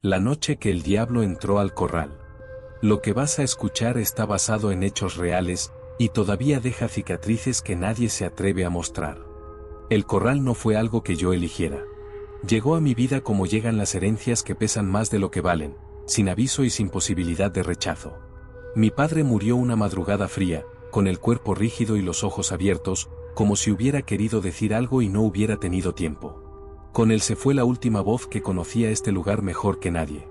La noche que el diablo entró al corral. Lo que vas a escuchar está basado en hechos reales, y todavía deja cicatrices que nadie se atreve a mostrar. El corral no fue algo que yo eligiera. Llegó a mi vida como llegan las herencias que pesan más de lo que valen, sin aviso y sin posibilidad de rechazo. Mi padre murió una madrugada fría, con el cuerpo rígido y los ojos abiertos, como si hubiera querido decir algo y no hubiera tenido tiempo. Con él se fue la última voz que conocía este lugar mejor que nadie.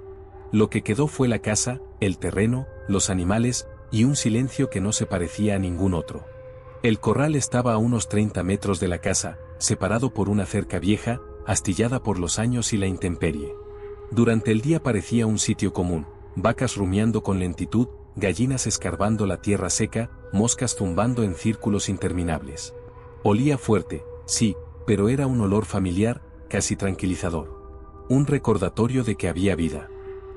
Lo que quedó fue la casa, el terreno, los animales, y un silencio que no se parecía a ningún otro. El corral estaba a unos 30 metros de la casa, separado por una cerca vieja, astillada por los años y la intemperie. Durante el día parecía un sitio común, vacas rumiando con lentitud, gallinas escarbando la tierra seca, moscas zumbando en círculos interminables. Olía fuerte, sí, pero era un olor familiar, casi tranquilizador. Un recordatorio de que había vida.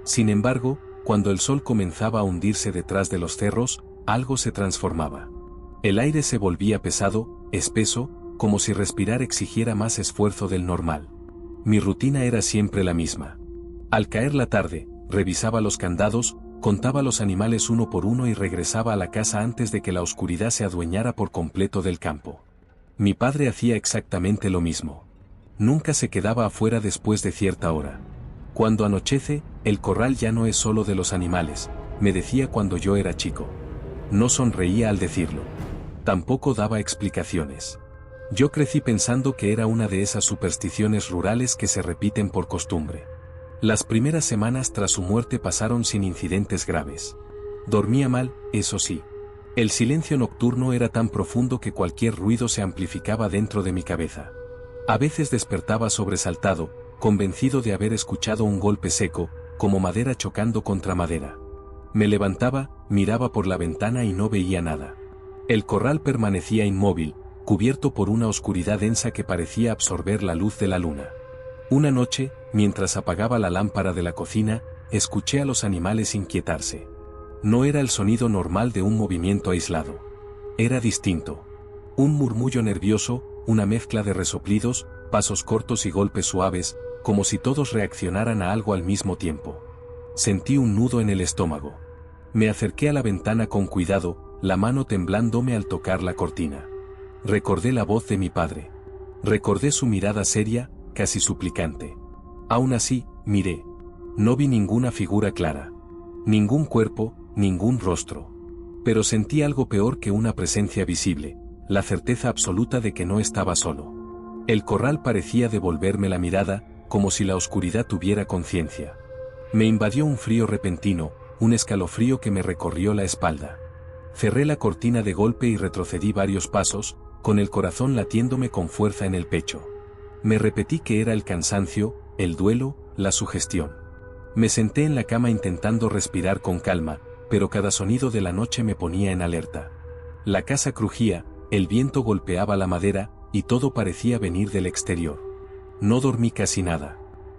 Sin embargo, cuando el sol comenzaba a hundirse detrás de los cerros, algo se transformaba. El aire se volvía pesado, espeso, como si respirar exigiera más esfuerzo del normal. Mi rutina era siempre la misma. Al caer la tarde, revisaba los candados, contaba los animales uno por uno y regresaba a la casa antes de que la oscuridad se adueñara por completo del campo. Mi padre hacía exactamente lo mismo. Nunca se quedaba afuera después de cierta hora. Cuando anochece, el corral ya no es solo de los animales, me decía cuando yo era chico. No sonreía al decirlo. Tampoco daba explicaciones. Yo crecí pensando que era una de esas supersticiones rurales que se repiten por costumbre. Las primeras semanas tras su muerte pasaron sin incidentes graves. Dormía mal, eso sí. El silencio nocturno era tan profundo que cualquier ruido se amplificaba dentro de mi cabeza. A veces despertaba sobresaltado, convencido de haber escuchado un golpe seco, como madera chocando contra madera. Me levantaba, miraba por la ventana y no veía nada. El corral permanecía inmóvil, cubierto por una oscuridad densa que parecía absorber la luz de la luna. Una noche, mientras apagaba la lámpara de la cocina, escuché a los animales inquietarse. No era el sonido normal de un movimiento aislado. Era distinto. Un murmullo nervioso, una mezcla de resoplidos, pasos cortos y golpes suaves, como si todos reaccionaran a algo al mismo tiempo. Sentí un nudo en el estómago. Me acerqué a la ventana con cuidado, la mano temblándome al tocar la cortina. Recordé la voz de mi padre. Recordé su mirada seria, casi suplicante. Aún así, miré. No vi ninguna figura clara. Ningún cuerpo, ningún rostro. Pero sentí algo peor que una presencia visible, la certeza absoluta de que no estaba solo. El corral parecía devolverme la mirada, como si la oscuridad tuviera conciencia. Me invadió un frío repentino, un escalofrío que me recorrió la espalda. Cerré la cortina de golpe y retrocedí varios pasos, con el corazón latiéndome con fuerza en el pecho. Me repetí que era el cansancio, el duelo, la sugestión. Me senté en la cama intentando respirar con calma, pero cada sonido de la noche me ponía en alerta. La casa crujía, el viento golpeaba la madera, y todo parecía venir del exterior. No dormí casi nada.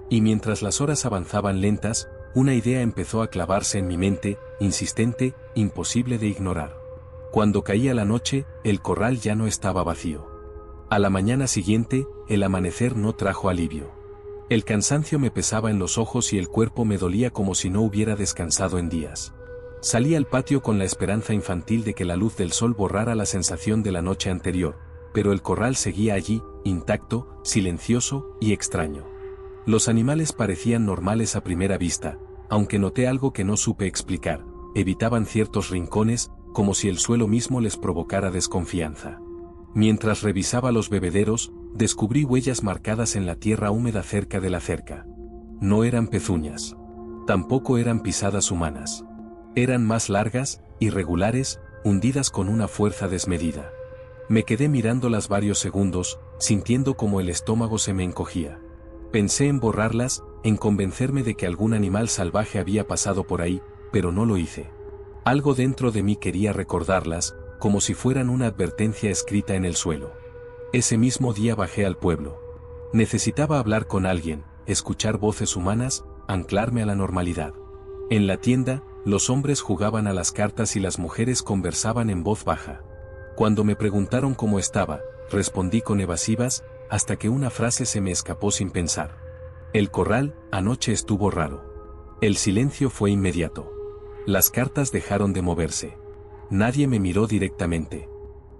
Y mientras las horas avanzaban lentas, una idea empezó a clavarse en mi mente, insistente, imposible de ignorar. Cuando caía la noche, el corral ya no estaba vacío. A la mañana siguiente, el amanecer no trajo alivio. El cansancio me pesaba en los ojos y el cuerpo me dolía como si no hubiera descansado en días. Salí al patio con la esperanza infantil de que la luz del sol borrara la sensación de la noche anterior, pero el corral seguía allí, intacto, silencioso y extraño. Los animales parecían normales a primera vista, aunque noté algo que no supe explicar. Evitaban ciertos rincones, como si el suelo mismo les provocara desconfianza. Mientras revisaba los bebederos, descubrí huellas marcadas en la tierra húmeda cerca de la cerca. No eran pezuñas. Tampoco eran pisadas humanas. Eran más largas, irregulares, hundidas con una fuerza desmedida. Me quedé mirándolas varios segundos, sintiendo como el estómago se me encogía. Pensé en borrarlas, en convencerme de que algún animal salvaje había pasado por ahí, pero no lo hice. Algo dentro de mí quería recordarlas, como si fueran una advertencia escrita en el suelo. Ese mismo día bajé al pueblo. Necesitaba hablar con alguien, escuchar voces humanas, anclarme a la normalidad. En la tienda, los hombres jugaban a las cartas y las mujeres conversaban en voz baja. Cuando me preguntaron cómo estaba, respondí con evasivas, hasta que una frase se me escapó sin pensar. El corral, anoche estuvo raro. El silencio fue inmediato. Las cartas dejaron de moverse. Nadie me miró directamente.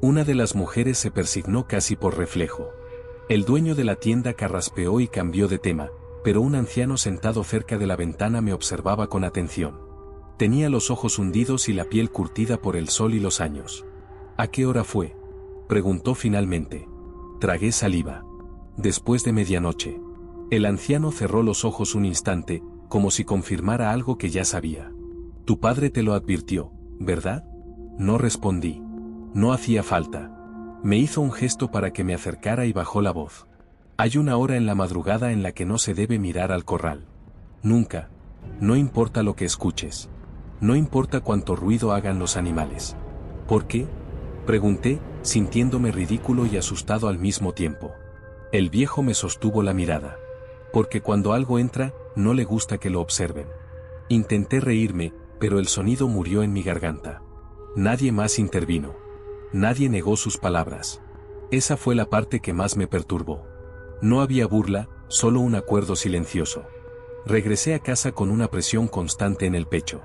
Una de las mujeres se persignó casi por reflejo. El dueño de la tienda carraspeó y cambió de tema, pero un anciano sentado cerca de la ventana me observaba con atención. Tenía los ojos hundidos y la piel curtida por el sol y los años. ¿A qué hora fue?, preguntó finalmente. Tragué saliva. Después de medianoche. El anciano cerró los ojos un instante, como si confirmara algo que ya sabía. Tu padre te lo advirtió, ¿verdad? No respondí. No hacía falta. Me hizo un gesto para que me acercara y bajó la voz. Hay una hora en la madrugada en la que no se debe mirar al corral. Nunca. No importa lo que escuches. No importa cuánto ruido hagan los animales. ¿Por qué?, pregunté, sintiéndome ridículo y asustado al mismo tiempo. El viejo me sostuvo la mirada. Porque cuando algo entra, no le gusta que lo observen. Intenté reírme, pero el sonido murió en mi garganta. Nadie más intervino. Nadie negó sus palabras. Esa fue la parte que más me perturbó. No había burla, solo un acuerdo silencioso. Regresé a casa con una presión constante en el pecho.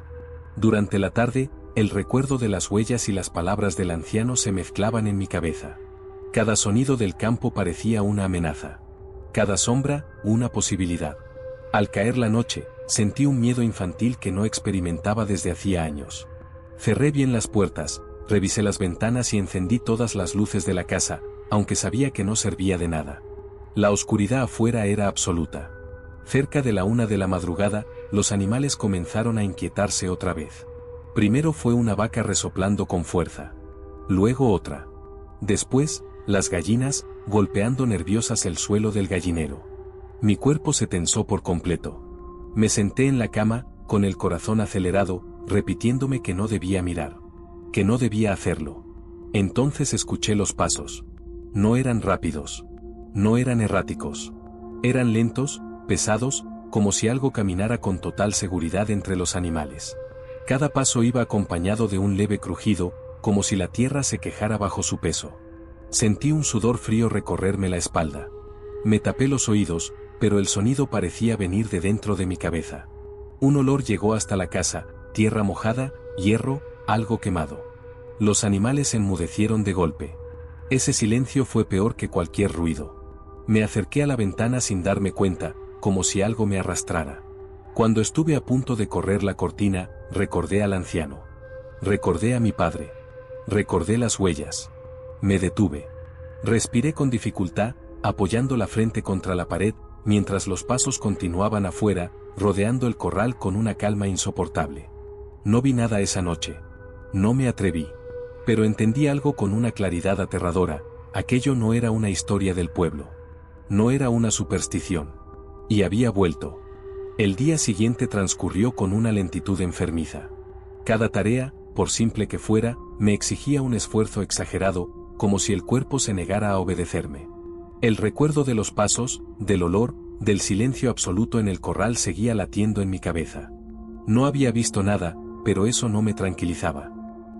Durante la tarde, el recuerdo de las huellas y las palabras del anciano se mezclaban en mi cabeza. Cada sonido del campo parecía una amenaza. Cada sombra, una posibilidad. Al caer la noche, sentí un miedo infantil que no experimentaba desde hacía años. Cerré bien las puertas, revisé las ventanas y encendí todas las luces de la casa, aunque sabía que no servía de nada. La oscuridad afuera era absoluta. Cerca de la 1 de la madrugada, los animales comenzaron a inquietarse otra vez. Primero fue una vaca resoplando con fuerza. Luego otra. Después, las gallinas, golpeando nerviosas el suelo del gallinero. Mi cuerpo se tensó por completo. Me senté en la cama, con el corazón acelerado, repitiéndome que no debía mirar. Que no debía hacerlo. Entonces escuché los pasos. No eran rápidos. No eran erráticos. Eran lentos, pesados, como si algo caminara con total seguridad entre los animales. Cada paso iba acompañado de un leve crujido, como si la tierra se quejara bajo su peso. Sentí un sudor frío recorrerme la espalda. Me tapé los oídos, pero el sonido parecía venir de dentro de mi cabeza. Un olor llegó hasta la casa, tierra mojada, hierro, algo quemado. Los animales enmudecieron de golpe. Ese silencio fue peor que cualquier ruido. Me acerqué a la ventana sin darme cuenta, como si algo me arrastrara. Cuando estuve a punto de correr la cortina, recordé al anciano. Recordé a mi padre. Recordé las huellas. Me detuve. Respiré con dificultad, apoyando la frente contra la pared, mientras los pasos continuaban afuera, rodeando el corral con una calma insoportable. No vi nada esa noche. No me atreví. Pero entendí algo con una claridad aterradora: aquello no era una historia del pueblo. No era una superstición. Y había vuelto. El día siguiente transcurrió con una lentitud enfermiza. Cada tarea, por simple que fuera, me exigía un esfuerzo exagerado, como si el cuerpo se negara a obedecerme. El recuerdo de los pasos, del olor, del silencio absoluto en el corral seguía latiendo en mi cabeza. No había visto nada, pero eso no me tranquilizaba.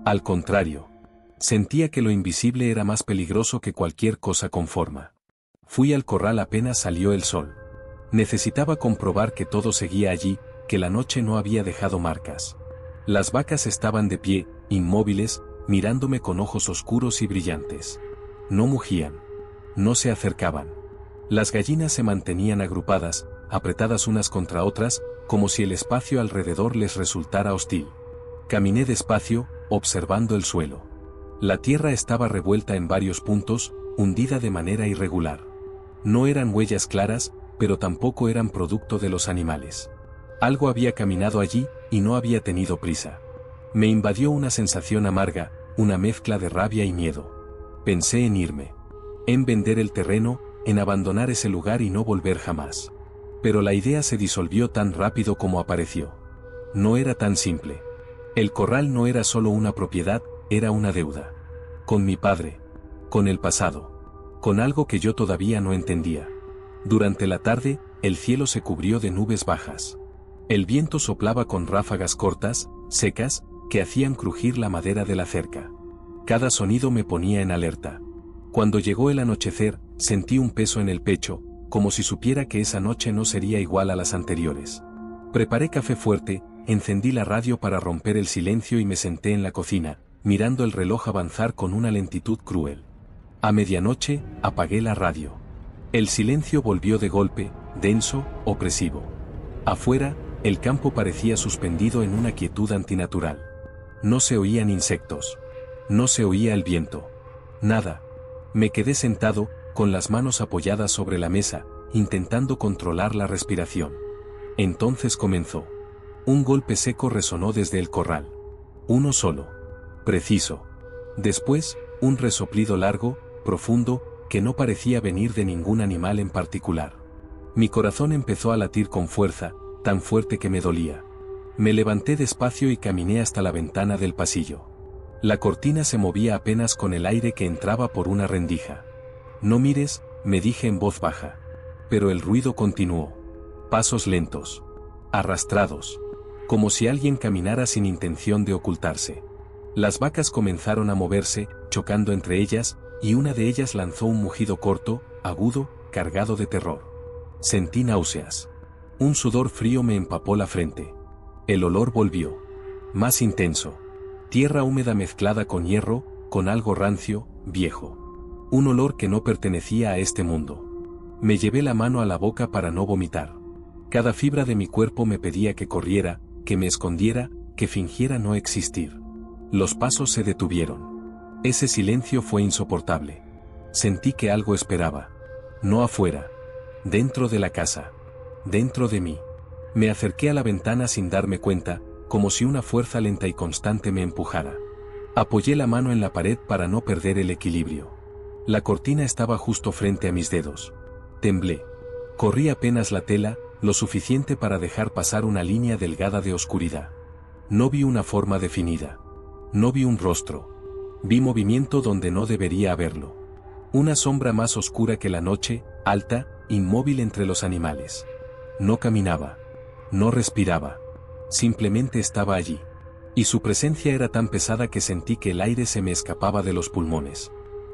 Al contrario. Sentía que lo invisible era más peligroso que cualquier cosa con forma. Fui al corral apenas salió el sol. Necesitaba comprobar que todo seguía allí, que la noche no había dejado marcas. Las vacas estaban de pie, inmóviles, mirándome con ojos oscuros y brillantes. No mugían. No se acercaban. Las gallinas se mantenían agrupadas, apretadas unas contra otras, como si el espacio alrededor les resultara hostil. Caminé despacio, observando el suelo. La tierra estaba revuelta en varios puntos, hundida de manera irregular. No eran huellas claras, pero tampoco eran producto de los animales. Algo había caminado allí, y no había tenido prisa. Me invadió una sensación amarga, una mezcla de rabia y miedo. Pensé en irme. En vender el terreno, en abandonar ese lugar y no volver jamás. Pero la idea se disolvió tan rápido como apareció. No era tan simple. El corral no era solo una propiedad, era una deuda. Con mi padre. Con el pasado. Con algo que yo todavía no entendía. Durante la tarde, el cielo se cubrió de nubes bajas. El viento soplaba con ráfagas cortas, secas, que hacían crujir la madera de la cerca. Cada sonido me ponía en alerta. Cuando llegó el anochecer, sentí un peso en el pecho, como si supiera que esa noche no sería igual a las anteriores. Preparé café fuerte, encendí la radio para romper el silencio y me senté en la cocina, mirando el reloj avanzar con una lentitud cruel. A medianoche, apagué la radio. El silencio volvió de golpe, denso, opresivo. Afuera, el campo parecía suspendido en una quietud antinatural. No se oían insectos. No se oía el viento. Nada. Me quedé sentado, con las manos apoyadas sobre la mesa, intentando controlar la respiración. Entonces comenzó. Un golpe seco resonó desde el corral. Uno solo. Preciso. Después, un resoplido largo, profundo, que no parecía venir de ningún animal en particular. Mi corazón empezó a latir con fuerza, tan fuerte que me dolía. Me levanté despacio y caminé hasta la ventana del pasillo. La cortina se movía apenas con el aire que entraba por una rendija. No mires, me dije en voz baja. Pero el ruido continuó. Pasos lentos. Arrastrados. Como si alguien caminara sin intención de ocultarse. Las vacas comenzaron a moverse, chocando entre ellas, y una de ellas lanzó un mugido corto, agudo, cargado de terror. Sentí náuseas. Un sudor frío me empapó la frente. El olor volvió. Más intenso. Tierra húmeda mezclada con hierro, con algo rancio, viejo. Un olor que no pertenecía a este mundo. Me llevé la mano a la boca para no vomitar. Cada fibra de mi cuerpo me pedía que corriera, que me escondiera, que fingiera no existir. Los pasos se detuvieron. Ese silencio fue insoportable. Sentí que algo esperaba. No afuera. Dentro de la casa. Dentro de mí. Me acerqué a la ventana sin darme cuenta, como si una fuerza lenta y constante me empujara. Apoyé la mano en la pared para no perder el equilibrio. La cortina estaba justo frente a mis dedos. Temblé. Corrí apenas la tela, lo suficiente para dejar pasar una línea delgada de oscuridad. No vi una forma definida. No vi un rostro. Vi movimiento donde no debería haberlo. Una sombra más oscura que la noche, alta, inmóvil entre los animales. No caminaba. No respiraba. Simplemente estaba allí. Y su presencia era tan pesada que sentí que el aire se me escapaba de los pulmones.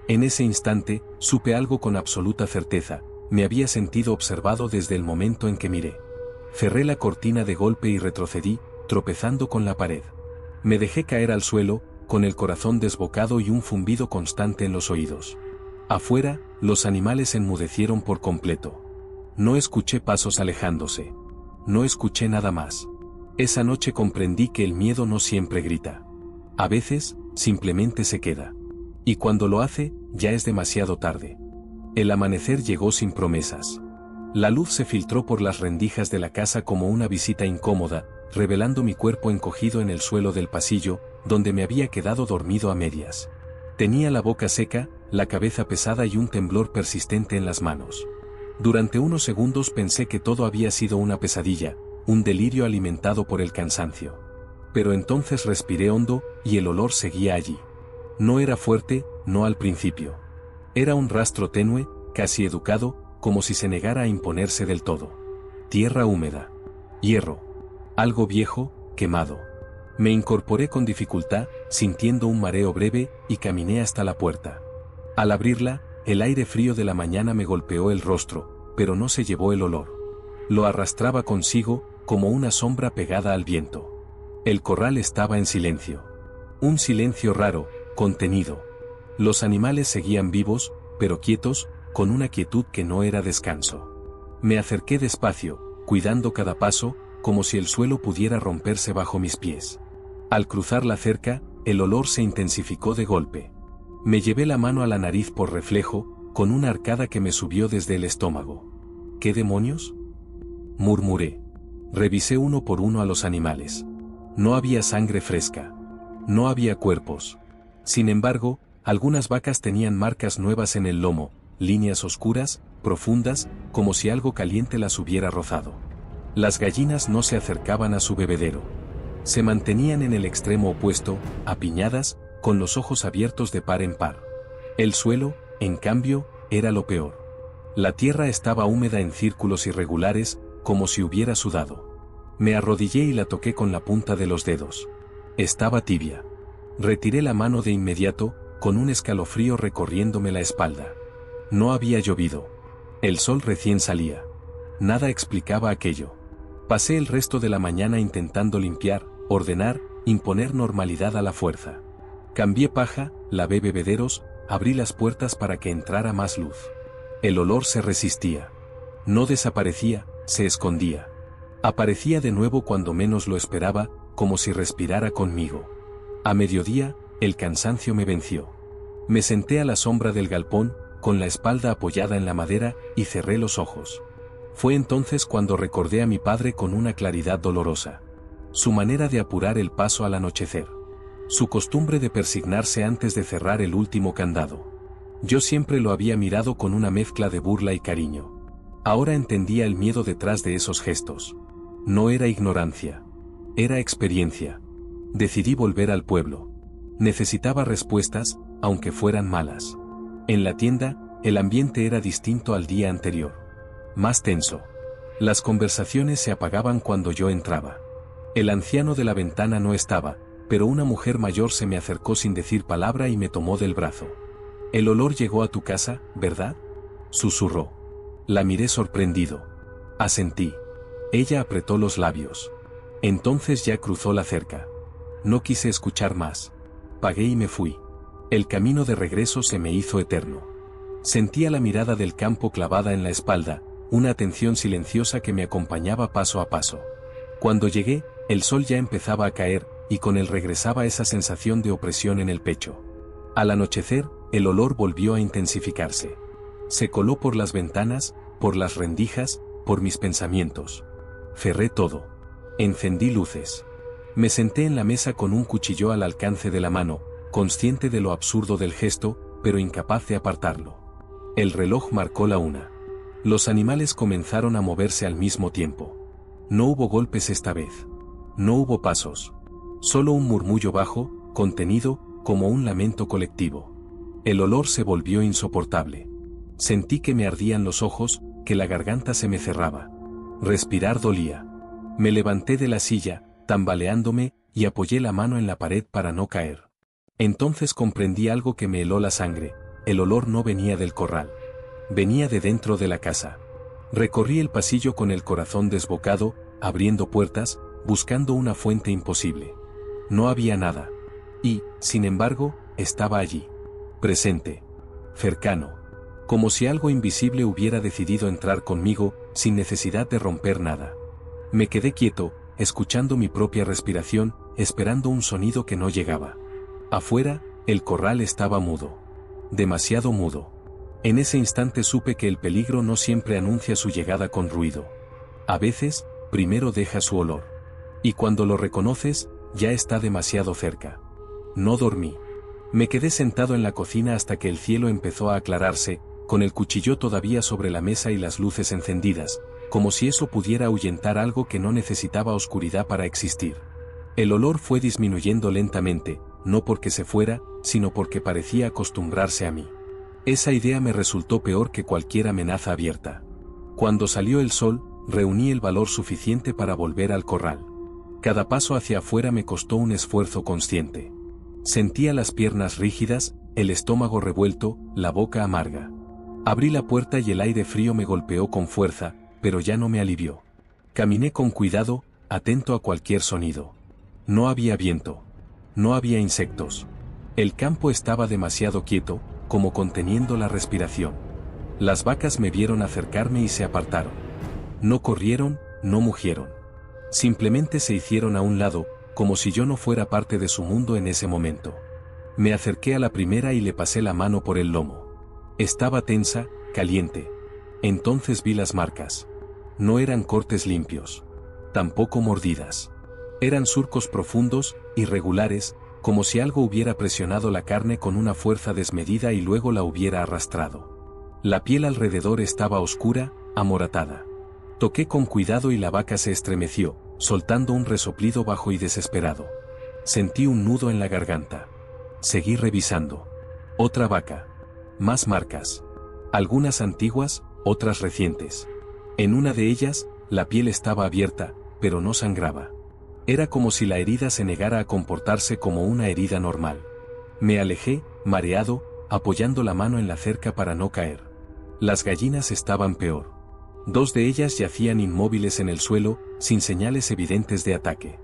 En ese instante, supe algo con absoluta certeza. Me había sentido observado desde el momento en que miré. Cerré la cortina de golpe y retrocedí, tropezando con la pared. Me dejé caer al suelo, con el corazón desbocado y un zumbido constante en los oídos. Afuera, los animales enmudecieron por completo. No escuché pasos alejándose. No escuché nada más. Esa noche comprendí que el miedo no siempre grita. A veces, simplemente se queda. Y cuando lo hace, ya es demasiado tarde. El amanecer llegó sin promesas. La luz se filtró por las rendijas de la casa como una visita incómoda, revelando mi cuerpo encogido en el suelo del pasillo, donde me había quedado dormido a medias. Tenía la boca seca, la cabeza pesada y un temblor persistente en las manos. Durante unos segundos pensé que todo había sido una pesadilla, un delirio alimentado por el cansancio. Pero entonces respiré hondo, y el olor seguía allí. No era fuerte, no al principio. Era un rastro tenue, casi educado, como si se negara a imponerse del todo. Tierra húmeda. Hierro. Algo viejo, quemado. Me incorporé con dificultad, sintiendo un mareo breve, y caminé hasta la puerta. Al abrirla, el aire frío de la mañana me golpeó el rostro, pero no se llevó el olor. Lo arrastraba consigo, como una sombra pegada al viento. El corral estaba en silencio. Un silencio raro, contenido. Los animales seguían vivos, pero quietos, con una quietud que no era descanso. Me acerqué despacio, cuidando cada paso, como si el suelo pudiera romperse bajo mis pies. Al cruzar la cerca, el olor se intensificó de golpe. Me llevé la mano a la nariz por reflejo, con una arcada que me subió desde el estómago. ¿Qué demonios?, murmuré. Revisé uno por uno a los animales. No había sangre fresca. No había cuerpos. Sin embargo, algunas vacas tenían marcas nuevas en el lomo, líneas oscuras, profundas, como si algo caliente las hubiera rozado. Las gallinas no se acercaban a su bebedero. Se mantenían en el extremo opuesto, apiñadas, con los ojos abiertos de par en par. El suelo, en cambio, era lo peor. La tierra estaba húmeda en círculos irregulares, como si hubiera sudado. Me arrodillé y la toqué con la punta de los dedos. Estaba tibia. Retiré la mano de inmediato, con un escalofrío recorriéndome la espalda. No había llovido. El sol recién salía. Nada explicaba aquello. Pasé el resto de la mañana intentando limpiar, ordenar, imponer normalidad a la fuerza. Cambié paja, lavé bebederos, abrí las puertas para que entrara más luz. El olor se resistía. No desaparecía, se escondía. Aparecía de nuevo cuando menos lo esperaba, como si respirara conmigo. A mediodía, el cansancio me venció. Me senté a la sombra del galpón, con la espalda apoyada en la madera, y cerré los ojos. Fue entonces cuando recordé a mi padre con una claridad dolorosa. Su manera de apurar el paso al anochecer. Su costumbre de persignarse antes de cerrar el último candado. Yo siempre lo había mirado con una mezcla de burla y cariño. Ahora entendía el miedo detrás de esos gestos. No era ignorancia. Era experiencia. Decidí volver al pueblo. Necesitaba respuestas, aunque fueran malas. En la tienda, el ambiente era distinto al día anterior. Más tenso. Las conversaciones se apagaban cuando yo entraba. El anciano de la ventana no estaba, pero una mujer mayor se me acercó sin decir palabra y me tomó del brazo. «El olor llegó a tu casa, ¿verdad?», susurró. La miré sorprendido. Asentí. Ella apretó los labios. Entonces ya cruzó la cerca. No quise escuchar más. Pagué y me fui. El camino de regreso se me hizo eterno. Sentía la mirada del campo clavada en la espalda, una atención silenciosa que me acompañaba paso a paso. Cuando llegué, el sol ya empezaba a caer, y con él regresaba esa sensación de opresión en el pecho. Al anochecer, el olor volvió a intensificarse. Se coló por las ventanas, por las rendijas, por mis pensamientos. Cerré todo. Encendí luces. Me senté en la mesa con un cuchillo al alcance de la mano, consciente de lo absurdo del gesto, pero incapaz de apartarlo. El reloj marcó la 1. Los animales comenzaron a moverse al mismo tiempo. No hubo golpes esta vez. No hubo pasos. Solo un murmullo bajo, contenido, como un lamento colectivo. El olor se volvió insoportable. Sentí que me ardían los ojos, que la garganta se me cerraba. Respirar dolía. Me levanté de la silla, tambaleándome, y apoyé la mano en la pared para no caer. Entonces comprendí algo que me heló la sangre. El olor no venía del corral. Venía de dentro de la casa. Recorrí el pasillo con el corazón desbocado, abriendo puertas, buscando una fuente imposible. No había nada. Y, sin embargo, estaba allí. Presente. Cercano. Como si algo invisible hubiera decidido entrar conmigo, sin necesidad de romper nada. Me quedé quieto, escuchando mi propia respiración, esperando un sonido que no llegaba. Afuera, el corral estaba mudo. Demasiado mudo. En ese instante supe que el peligro no siempre anuncia su llegada con ruido. A veces, primero deja su olor. Y cuando lo reconoces, ya está demasiado cerca. No dormí. Me quedé sentado en la cocina hasta que el cielo empezó a aclararse, con el cuchillo todavía sobre la mesa y las luces encendidas, como si eso pudiera ahuyentar algo que no necesitaba oscuridad para existir. El olor fue disminuyendo lentamente, no porque se fuera, sino porque parecía acostumbrarse a mí. Esa idea me resultó peor que cualquier amenaza abierta. Cuando salió el sol, reuní el valor suficiente para volver al corral. Cada paso hacia afuera me costó un esfuerzo consciente. Sentía las piernas rígidas, el estómago revuelto, la boca amarga. Abrí la puerta y el aire frío me golpeó con fuerza, pero ya no me alivió. Caminé con cuidado, atento a cualquier sonido. No había viento. No había insectos. El campo estaba demasiado quieto, como conteniendo la respiración. Las vacas me vieron acercarme y se apartaron. No corrieron, no mugieron. Simplemente se hicieron a un lado, como si yo no fuera parte de su mundo en ese momento. Me acerqué a la primera y le pasé la mano por el lomo. Estaba tensa, caliente. Entonces vi las marcas. No eran cortes limpios. Tampoco mordidas. Eran surcos profundos, irregulares, como si algo hubiera presionado la carne con una fuerza desmedida y luego la hubiera arrastrado. La piel alrededor estaba oscura, amoratada. Toqué con cuidado y la vaca se estremeció, soltando un resoplido bajo y desesperado. Sentí un nudo en la garganta. Seguí revisando. Otra vaca. Más marcas. Algunas antiguas, otras recientes. En una de ellas, la piel estaba abierta, pero no sangraba. Era como si la herida se negara a comportarse como una herida normal. Me alejé, mareado, apoyando la mano en la cerca para no caer. Las gallinas estaban peor. 2 de ellas yacían inmóviles en el suelo, sin señales evidentes de ataque.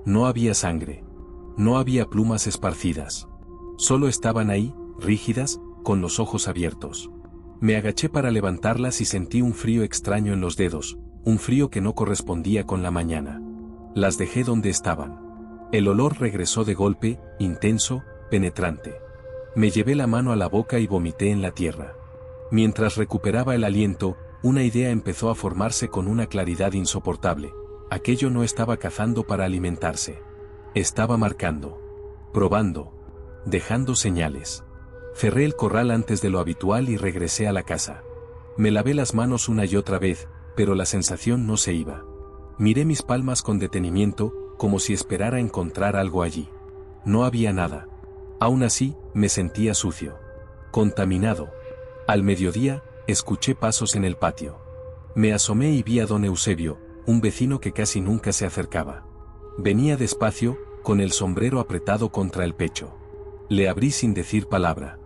No había sangre. No había plumas esparcidas. Solo estaban ahí, rígidas, con los ojos abiertos. Me agaché para levantarlas y sentí un frío extraño en los dedos, un frío que no correspondía con la mañana. Las dejé donde estaban. El olor regresó de golpe, intenso, penetrante. Me llevé la mano a la boca y vomité en la tierra. Mientras recuperaba el aliento, una idea empezó a formarse con una claridad insoportable. Aquello no estaba cazando para alimentarse. Estaba marcando, probando, dejando señales. Cerré el corral antes de lo habitual y regresé a la casa. Me lavé las manos una y otra vez, pero la sensación no se iba. Miré mis palmas con detenimiento, como si esperara encontrar algo allí. No había nada. Aún así, me sentía sucio. Contaminado. Al mediodía, escuché pasos en el patio. Me asomé y vi a don Eusebio, un vecino que casi nunca se acercaba. Venía despacio, con el sombrero apretado contra el pecho. Le abrí sin decir palabra.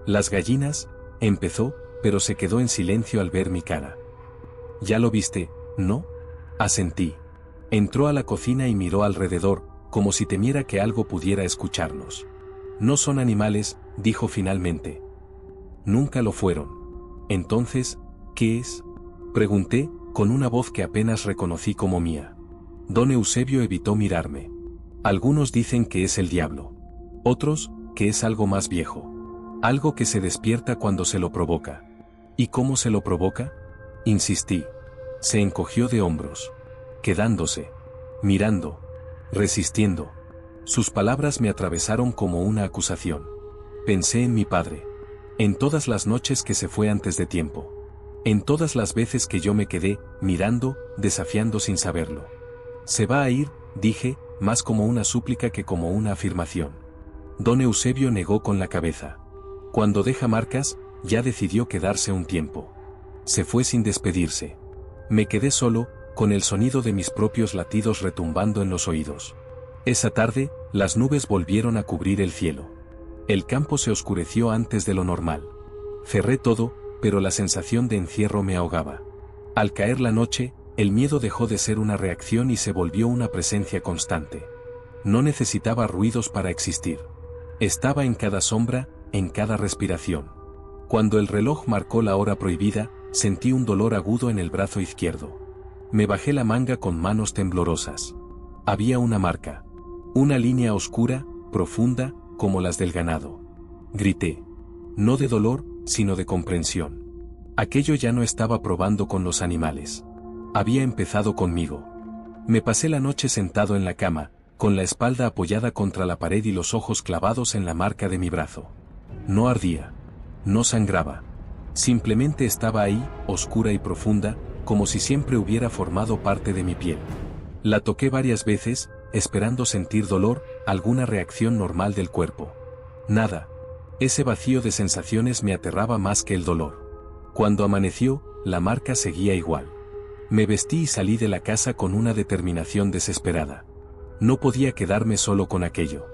Las gallinas, empezó, pero se quedó en silencio al ver mi cara. ¿Ya lo viste, no? Asentí. Entró a la cocina y miró alrededor, como si temiera que algo pudiera escucharnos. No son animales, dijo finalmente. Nunca lo fueron. Entonces, ¿qué es? Pregunté, con una voz que apenas reconocí como mía. Don Eusebio evitó mirarme. Algunos dicen que es el diablo. Otros, que es algo más viejo. Algo que se despierta cuando se lo provoca. ¿Y cómo se lo provoca? Insistí. Se encogió de hombros. Quedándose. Mirando. Resistiendo. Sus palabras me atravesaron como una acusación. Pensé en mi padre. En todas las noches que se fue antes de tiempo. En todas las veces que yo me quedé, mirando, desafiando sin saberlo. Se va a ir, dije, más como una súplica que como una afirmación. Don Eusebio negó con la cabeza. Cuando deja marcas, ya decidió quedarse un tiempo. Se fue sin despedirse. Me quedé solo, con el sonido de mis propios latidos retumbando en los oídos. Esa tarde, las nubes volvieron a cubrir el cielo. El campo se oscureció antes de lo normal. Cerré todo, pero la sensación de encierro me ahogaba. Al caer la noche, el miedo dejó de ser una reacción y se volvió una presencia constante. No necesitaba ruidos para existir. Estaba en cada sombra, en cada respiración. Cuando el reloj marcó la hora prohibida, sentí un dolor agudo en el brazo izquierdo. Me bajé la manga con manos temblorosas. Había una marca. Una línea oscura, profunda, como las del ganado. Grité. No de dolor, sino de comprensión. Aquello ya no estaba probando con los animales. Había empezado conmigo. Me pasé la noche sentado en la cama, con la espalda apoyada contra la pared y los ojos clavados en la marca de mi brazo. No ardía. No sangraba. Simplemente estaba ahí, oscura y profunda, como si siempre hubiera formado parte de mi piel. La toqué varias veces, esperando sentir dolor, alguna reacción normal del cuerpo. Nada. Ese vacío de sensaciones me aterraba más que el dolor. Cuando amaneció, la marca seguía igual. Me vestí y salí de la casa con una determinación desesperada. No podía quedarme solo con aquello.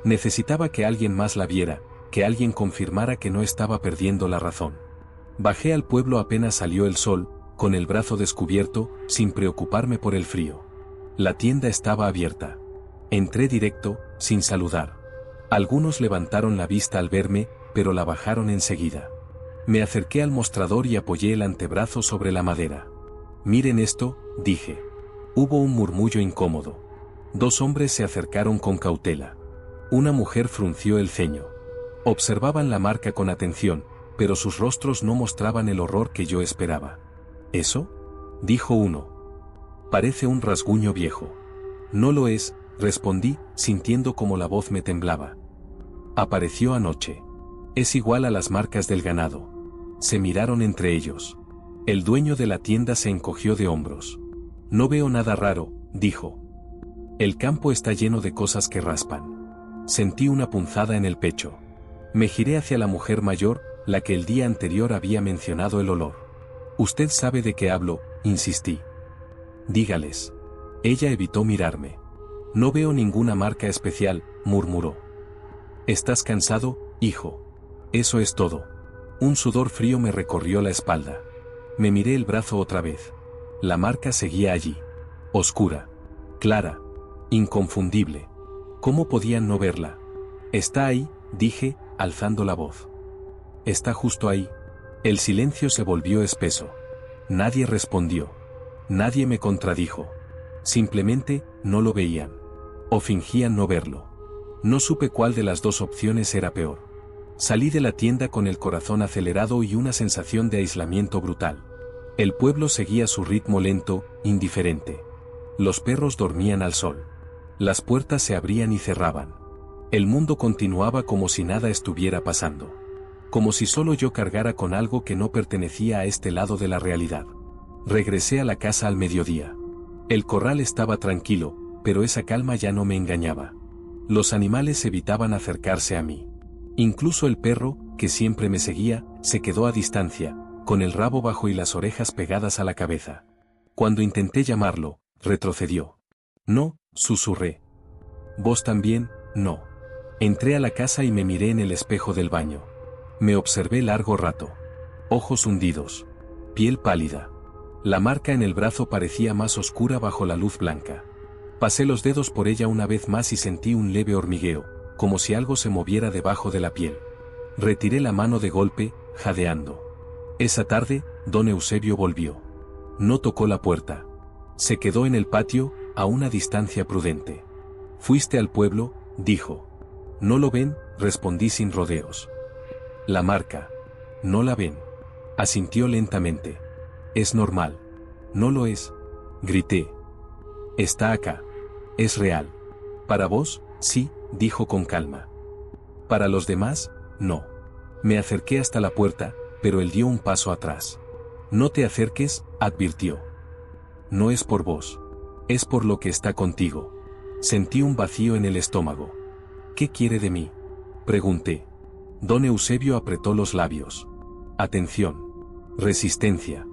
Necesitaba que alguien más la viera, que alguien confirmara que no estaba perdiendo la razón. Bajé al pueblo apenas salió el sol, con el brazo descubierto, sin preocuparme por el frío. La tienda estaba abierta. Entré directo, sin saludar. Algunos levantaron la vista al verme, pero la bajaron enseguida. Me acerqué al mostrador y apoyé el antebrazo sobre la madera. Miren esto, dije. Hubo un murmullo incómodo. 2 hombres se acercaron con cautela. Una mujer frunció el ceño. Observaban la marca con atención, pero sus rostros no mostraban el horror que yo esperaba. ¿Eso?, dijo uno. Parece un rasguño viejo. No lo es, respondí, sintiendo como la voz me temblaba. Apareció anoche. Es igual a las marcas del ganado. Se miraron entre ellos. El dueño de la tienda se encogió de hombros. No veo nada raro, dijo. El campo está lleno de cosas que raspan. Sentí una punzada en el pecho. Me giré hacia la mujer mayor, la que el día anterior había mencionado el olor. Usted sabe de qué hablo, insistí. Dígales. Ella evitó mirarme. No veo ninguna marca especial, murmuró. ¿Estás cansado, hijo? Eso es todo. Un sudor frío me recorrió la espalda. Me miré el brazo otra vez. La marca seguía allí. Oscura. Clara. Inconfundible. ¿Cómo podían no verla? Está ahí, dije, alzando la voz. Está justo ahí. El silencio se volvió espeso. Nadie respondió. Nadie me contradijo. Simplemente, no lo veían. O fingían no verlo. No supe cuál de las dos opciones era peor. Salí de la tienda con el corazón acelerado y una sensación de aislamiento brutal. El pueblo seguía su ritmo lento, indiferente. Los perros dormían al sol. Las puertas se abrían y cerraban. El mundo continuaba como si nada estuviera pasando. Como si solo yo cargara con algo que no pertenecía a este lado de la realidad. Regresé a la casa al mediodía. El corral estaba tranquilo, pero esa calma ya no me engañaba. Los animales evitaban acercarse a mí. Incluso el perro, que siempre me seguía, se quedó a distancia, con el rabo bajo y las orejas pegadas a la cabeza. Cuando intenté llamarlo, retrocedió. No, susurré. ¿Vos también? No. Entré a la casa y me miré en el espejo del baño. Me observé largo rato. Ojos hundidos. Piel pálida. La marca en el brazo parecía más oscura bajo la luz blanca. Pasé los dedos por ella una vez más y sentí un leve hormigueo, como si algo se moviera debajo de la piel. Retiré la mano de golpe, jadeando. Esa tarde, don Eusebio volvió. No tocó la puerta. Se quedó en el patio, a una distancia prudente. «¿Fuiste al pueblo?», dijo. «¿No lo ven?», respondí sin rodeos. «La marca. ¿No la ven?», asintió lentamente. «Es normal». «No lo es», grité. «Está acá. Es real. Para vos, sí», dijo con calma. «Para los demás, no». Me acerqué hasta la puerta, pero él dio un paso atrás. «No te acerques», advirtió. «No es por vos. Es por lo que está contigo». Sentí un vacío en el estómago. «¿Qué quiere de mí?», pregunté. Don Eusebio apretó los labios. «Atención. Resistencia.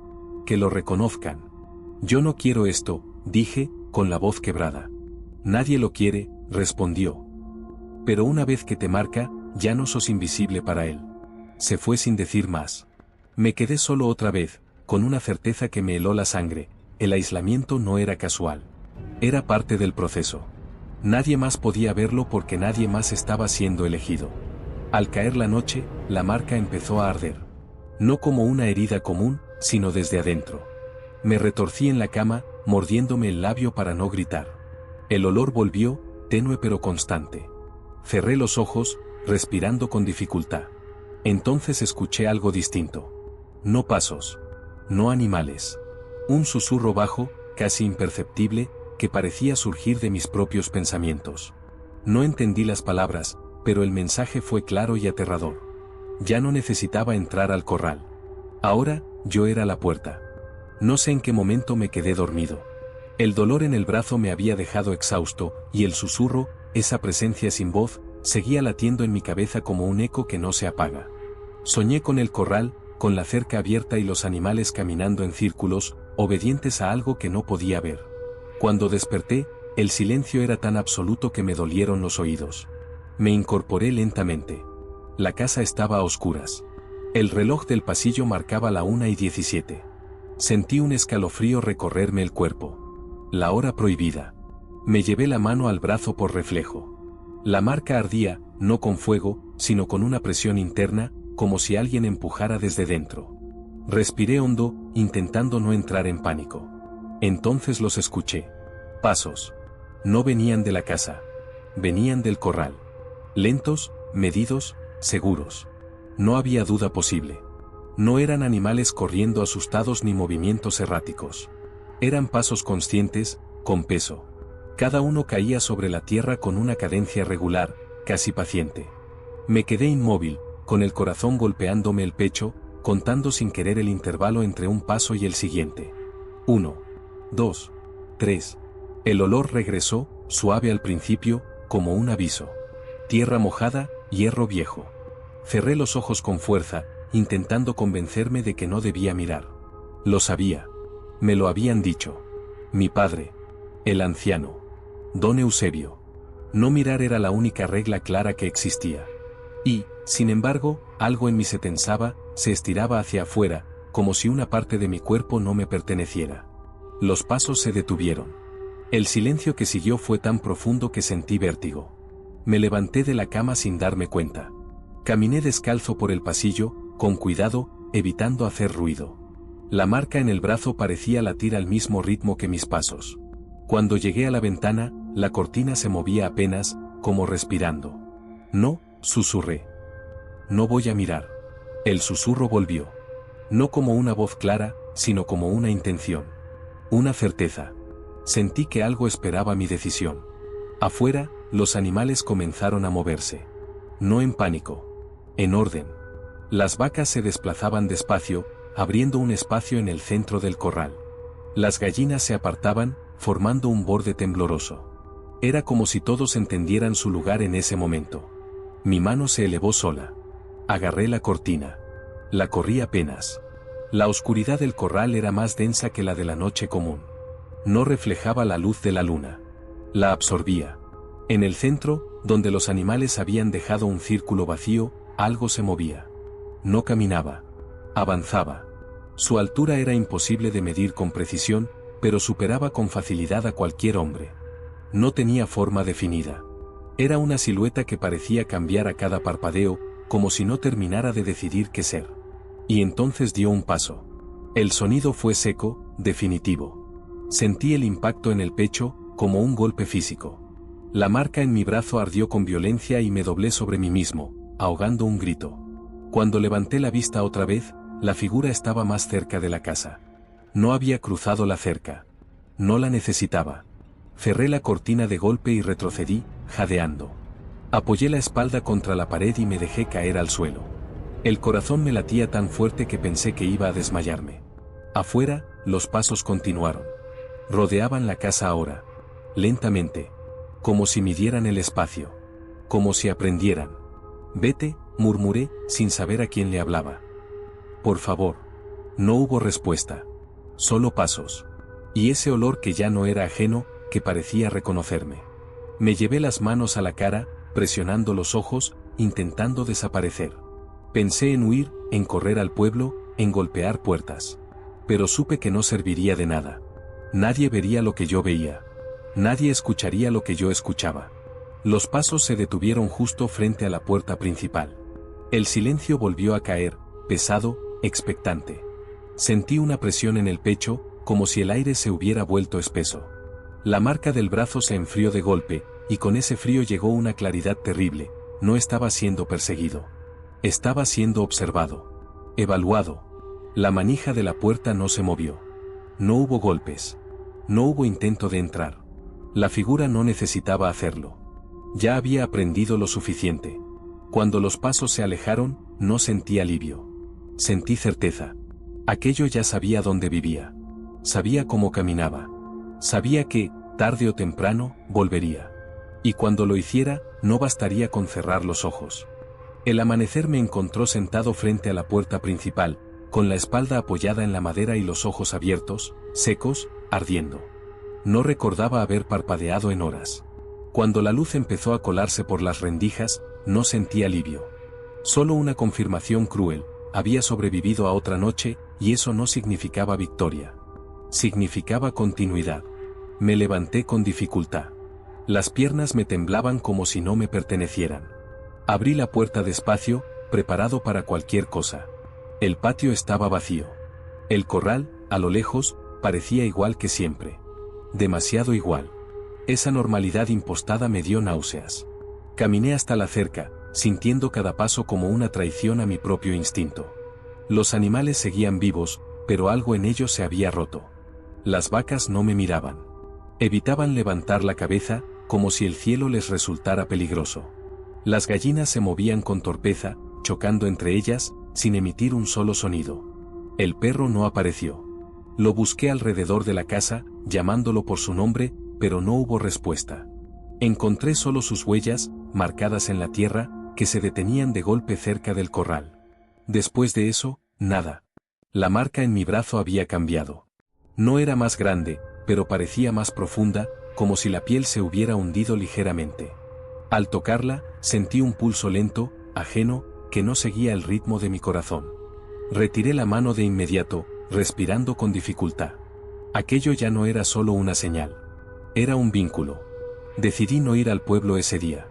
Que lo reconozcan». «Yo no quiero esto», dije, con la voz quebrada. «Nadie lo quiere», respondió. «Pero una vez que te marca, ya no sos invisible para él». Se fue sin decir más. Me quedé solo otra vez, con una certeza que me heló la sangre. El aislamiento no era casual. Era parte del proceso. Nadie más podía verlo porque nadie más estaba siendo elegido. Al caer la noche, la marca empezó a arder. No como una herida común, sino desde adentro. Me retorcí en la cama, mordiéndome el labio para no gritar. El olor volvió, tenue pero constante. Cerré los ojos, respirando con dificultad. Entonces escuché algo distinto. No pasos. No animales. Un susurro bajo, casi imperceptible, que parecía surgir de mis propios pensamientos. No entendí las palabras, pero el mensaje fue claro y aterrador. Ya no necesitaba entrar al corral. Ahora, yo era la puerta. No sé en qué momento me quedé dormido. El dolor en el brazo me había dejado exhausto, y el susurro, esa presencia sin voz, seguía latiendo en mi cabeza como un eco que no se apaga. Soñé con el corral, con la cerca abierta y los animales caminando en círculos, obedientes a algo que no podía ver. Cuando desperté, el silencio era tan absoluto que me dolieron los oídos. Me incorporé lentamente. La casa estaba a oscuras. El reloj del pasillo marcaba la 1:17. Sentí un escalofrío recorrerme el cuerpo. La hora prohibida. Me llevé la mano al brazo por reflejo. La marca ardía, no con fuego, sino con una presión interna, como si alguien empujara desde dentro. Respiré hondo, intentando no entrar en pánico. Entonces los escuché. Pasos. No venían de la casa. Venían del corral. Lentos, medidos, seguros. No había duda posible. No eran animales corriendo asustados ni movimientos erráticos. Eran pasos conscientes, con peso. Cada uno caía sobre la tierra con una cadencia regular, casi paciente. Me quedé inmóvil, con el corazón golpeándome el pecho, contando sin querer el intervalo entre un paso y el siguiente. 1, 2, 3. El olor regresó, suave al principio, como un aviso. Tierra mojada, hierro viejo. Cerré los ojos con fuerza, intentando convencerme de que no debía mirar. Lo sabía. Me lo habían dicho. Mi padre. El anciano. Don Eusebio. No mirar era la única regla clara que existía. Y, sin embargo, algo en mí se tensaba, se estiraba hacia afuera, como si una parte de mi cuerpo no me perteneciera. Los pasos se detuvieron. El silencio que siguió fue tan profundo que sentí vértigo. Me levanté de la cama sin darme cuenta. Caminé descalzo por el pasillo, con cuidado, evitando hacer ruido. La marca en el brazo parecía latir al mismo ritmo que mis pasos. Cuando llegué a la ventana, la cortina se movía apenas, como respirando. No, susurré. No voy a mirar. El susurro volvió. No como una voz clara, sino como una intención. Una certeza. Sentí que algo esperaba mi decisión. Afuera, los animales comenzaron a moverse. No en pánico. En orden. Las vacas se desplazaban despacio, abriendo un espacio en el centro del corral. Las gallinas se apartaban, formando un borde tembloroso. Era como si todos entendieran su lugar en ese momento. Mi mano se elevó sola. Agarré la cortina. La corrí apenas. La oscuridad del corral era más densa que la de la noche común. No reflejaba la luz de la luna. La absorbía. En el centro, donde los animales habían dejado un círculo vacío, algo se movía. No caminaba. Avanzaba. Su altura era imposible de medir con precisión, pero superaba con facilidad a cualquier hombre. No tenía forma definida. Era una silueta que parecía cambiar a cada parpadeo, como si no terminara de decidir qué ser. Y entonces dio un paso. El sonido fue seco, definitivo. Sentí el impacto en el pecho, como un golpe físico. La marca en mi brazo ardió con violencia y me doblé sobre mí mismo, ahogando un grito. Cuando levanté la vista otra vez, la figura estaba más cerca de la casa. No había cruzado la cerca. No la necesitaba. Cerré la cortina de golpe y retrocedí, jadeando. Apoyé la espalda contra la pared y me dejé caer al suelo. El corazón me latía tan fuerte que pensé que iba a desmayarme. Afuera, los pasos continuaron. Rodeaban la casa ahora. Lentamente. Como si midieran el espacio. Como si aprendieran. Vete, murmuré, sin saber a quién le hablaba. Por favor. No hubo respuesta. Solo pasos. Y ese olor que ya no era ajeno, que parecía reconocerme. Me llevé las manos a la cara, presionando los ojos, intentando desaparecer. Pensé en huir, en correr al pueblo, en golpear puertas. Pero supe que no serviría de nada. Nadie vería lo que yo veía. Nadie escucharía lo que yo escuchaba. Los pasos se detuvieron justo frente a la puerta principal. El silencio volvió a caer, pesado, expectante. Sentí una presión en el pecho, como si el aire se hubiera vuelto espeso. La marca del brazo se enfrió de golpe, y con ese frío llegó una claridad terrible. No estaba siendo perseguido. Estaba siendo observado. Evaluado. La manija de la puerta no se movió. No hubo golpes. No hubo intento de entrar. La figura no necesitaba hacerlo. Ya había aprendido lo suficiente. Cuando los pasos se alejaron, no sentí alivio. Sentí certeza. Aquello ya sabía dónde vivía. Sabía cómo caminaba. Sabía que, tarde o temprano, volvería. Y cuando lo hiciera, no bastaría con cerrar los ojos. El amanecer me encontró sentado frente a la puerta principal, con la espalda apoyada en la madera y los ojos abiertos, secos, ardiendo. No recordaba haber parpadeado en horas. Cuando la luz empezó a colarse por las rendijas, no sentí alivio. Solo una confirmación cruel: había sobrevivido a otra noche, y eso no significaba victoria. Significaba continuidad. Me levanté con dificultad. Las piernas me temblaban como si no me pertenecieran. Abrí la puerta despacio, preparado para cualquier cosa. El patio estaba vacío. El corral, a lo lejos, parecía igual que siempre. Demasiado igual. Esa normalidad impostada me dio náuseas. Caminé hasta la cerca, sintiendo cada paso como una traición a mi propio instinto. Los animales seguían vivos, pero algo en ellos se había roto. Las vacas no me miraban. Evitaban levantar la cabeza, como si el cielo les resultara peligroso. Las gallinas se movían con torpeza, chocando entre ellas, sin emitir un solo sonido. El perro no apareció. Lo busqué alrededor de la casa, llamándolo por su nombre, pero no hubo respuesta. Encontré solo sus huellas, marcadas en la tierra, que se detenían de golpe cerca del corral. Después de eso, nada. La marca en mi brazo había cambiado. No era más grande, pero parecía más profunda, como si la piel se hubiera hundido ligeramente. Al tocarla, sentí un pulso lento, ajeno, que no seguía el ritmo de mi corazón. Retiré la mano de inmediato, respirando con dificultad. Aquello ya no era solo una señal. Era un vínculo. Decidí no ir al pueblo ese día.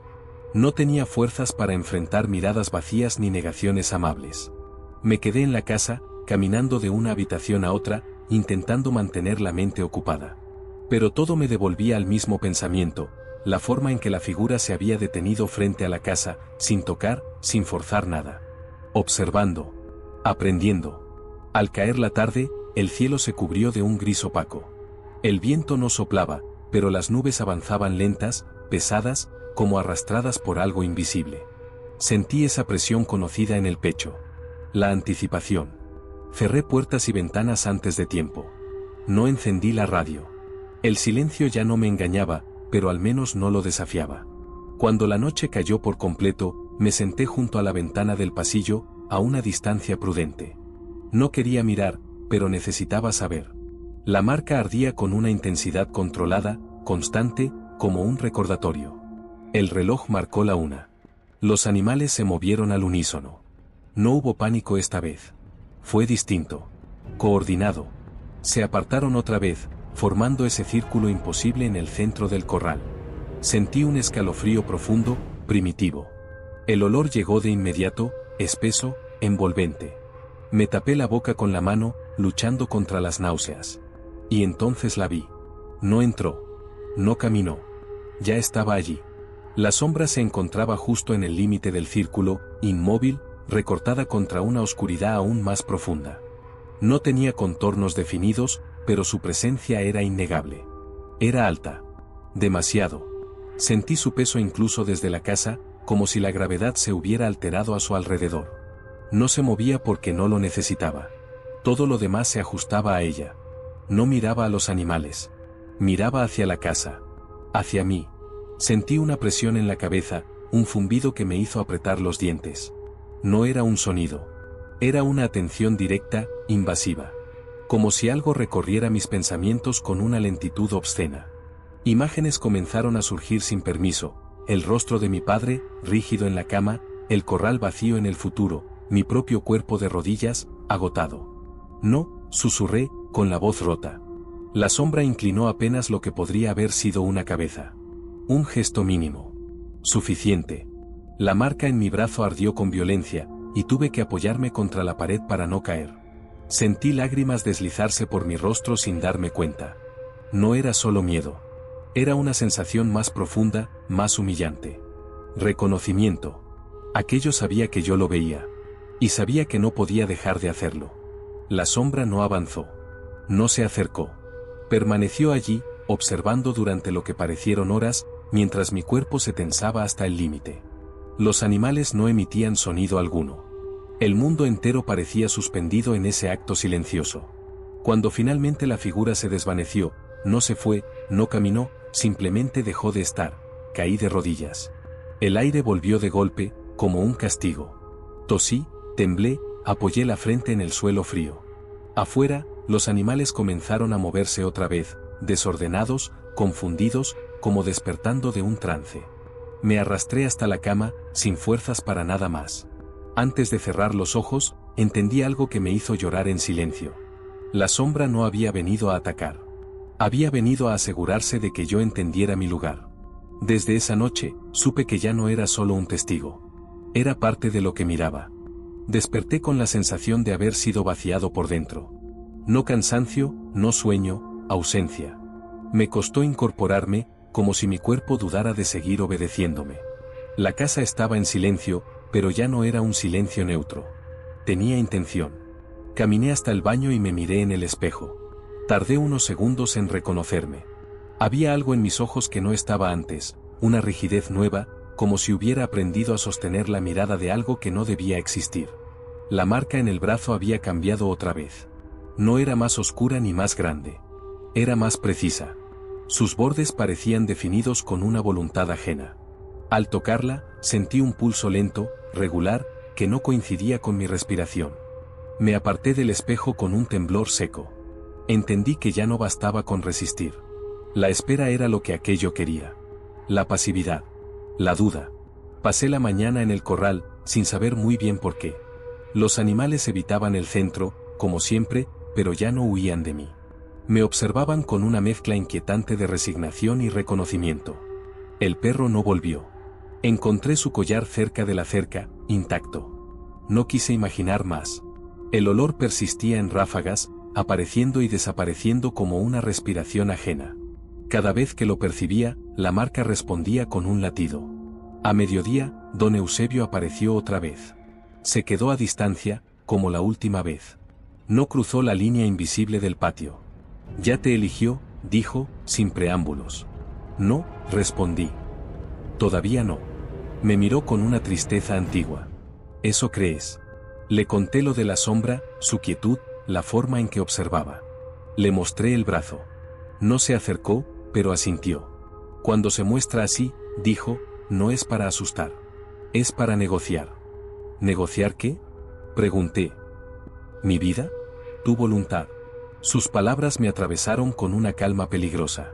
No tenía fuerzas para enfrentar miradas vacías ni negaciones amables. Me quedé en la casa, caminando de una habitación a otra, intentando mantener la mente ocupada. Pero todo me devolvía al mismo pensamiento, la forma en que la figura se había detenido frente a la casa, sin tocar, sin forzar nada. Observando. Aprendiendo. Al caer la tarde, el cielo se cubrió de un gris opaco. El viento no soplaba, pero las nubes avanzaban lentas, pesadas, como arrastradas por algo invisible. Sentí esa presión conocida en el pecho. La anticipación. Cerré puertas y ventanas antes de tiempo. No encendí la radio. El silencio ya no me engañaba, pero al menos no lo desafiaba. Cuando la noche cayó por completo, me senté junto a la ventana del pasillo, a una distancia prudente. No quería mirar, pero necesitaba saber. La marca ardía con una intensidad controlada, constante, como un recordatorio. El reloj marcó la 1. Los animales se movieron al unísono. No hubo pánico esta vez. Fue distinto. Coordinado. Se apartaron otra vez, formando ese círculo imposible en el centro del corral. Sentí un escalofrío profundo, primitivo. El olor llegó de inmediato, espeso, envolvente. Me tapé la boca con la mano, luchando contra las náuseas. Y entonces la vi. No entró. No caminó. Ya estaba allí. La sombra se encontraba justo en el límite del círculo, inmóvil, recortada contra una oscuridad aún más profunda. No tenía contornos definidos, pero su presencia era innegable. Era alta. Demasiado. Sentí su peso incluso desde la casa, como si la gravedad se hubiera alterado a su alrededor. No se movía porque no lo necesitaba. Todo lo demás se ajustaba a ella. No miraba a los animales. Miraba hacia la casa. Hacia mí. Sentí una presión en la cabeza, un zumbido que me hizo apretar los dientes. No era un sonido. Era una atención directa, invasiva. Como si algo recorriera mis pensamientos con una lentitud obscena. Imágenes comenzaron a surgir sin permiso, el rostro de mi padre, rígido en la cama, el corral vacío en el futuro, mi propio cuerpo de rodillas, agotado. No, susurré, con la voz rota. La sombra inclinó apenas lo que podría haber sido una cabeza. Un gesto mínimo. Suficiente. La marca en mi brazo ardió con violencia, y tuve que apoyarme contra la pared para no caer. Sentí lágrimas deslizarse por mi rostro sin darme cuenta. No era solo miedo. Era una sensación más profunda, más humillante. Reconocimiento. Aquello sabía que yo lo veía. Y sabía que no podía dejar de hacerlo. La sombra no avanzó. No se acercó. Permaneció allí, observando durante lo que parecieron horas, mientras mi cuerpo se tensaba hasta el límite. Los animales no emitían sonido alguno. El mundo entero parecía suspendido en ese acto silencioso. Cuando finalmente la figura se desvaneció, no se fue, no caminó, simplemente dejó de estar. Caí de rodillas. El aire volvió de golpe, como un castigo. Tosí, temblé, apoyé la frente en el suelo frío. Afuera, los animales comenzaron a moverse otra vez, desordenados, confundidos, como despertando de un trance. Me arrastré hasta la cama, sin fuerzas para nada más. Antes de cerrar los ojos, entendí algo que me hizo llorar en silencio. La sombra no había venido a atacar. Había venido a asegurarse de que yo entendiera mi lugar. Desde esa noche, supe que ya no era solo un testigo. Era parte de lo que miraba. Desperté con la sensación de haber sido vaciado por dentro. No cansancio, no sueño, ausencia. Me costó incorporarme, como si mi cuerpo dudara de seguir obedeciéndome. La casa estaba en silencio, pero ya no era un silencio neutro. Tenía intención. Caminé hasta el baño y me miré en el espejo. Tardé unos segundos en reconocerme. Había algo en mis ojos que no estaba antes, una rigidez nueva, como si hubiera aprendido a sostener la mirada de algo que no debía existir. La marca en el brazo había cambiado otra vez. No era más oscura ni más grande. Era más precisa. Sus bordes parecían definidos con una voluntad ajena. Al tocarla, sentí un pulso lento, regular, que no coincidía con mi respiración. Me aparté del espejo con un temblor seco. Entendí que ya no bastaba con resistir. La espera era lo que aquello quería. La pasividad. La duda. Pasé la mañana en el corral, sin saber muy bien por qué. Los animales evitaban el centro, como siempre, pero ya no huían de mí. Me observaban con una mezcla inquietante de resignación y reconocimiento. El perro no volvió. Encontré su collar cerca de la cerca, intacto. No quise imaginar más. El olor persistía en ráfagas, apareciendo y desapareciendo como una respiración ajena. Cada vez que lo percibía, la marca respondía con un latido. A mediodía, don Eusebio apareció otra vez. Se quedó a distancia, como la última vez. No cruzó la línea invisible del patio. Ya te eligió, dijo, sin preámbulos. No, respondí. Todavía no. Me miró con una tristeza antigua. ¿Eso crees? Le conté lo de la sombra, su quietud, la forma en que observaba. Le mostré el brazo. No se acercó, pero asintió. Cuando se muestra así, dijo, no es para asustar. Es para negociar. ¿Negociar qué? Pregunté. ¿Mi vida? Tu voluntad. Sus palabras me atravesaron con una calma peligrosa.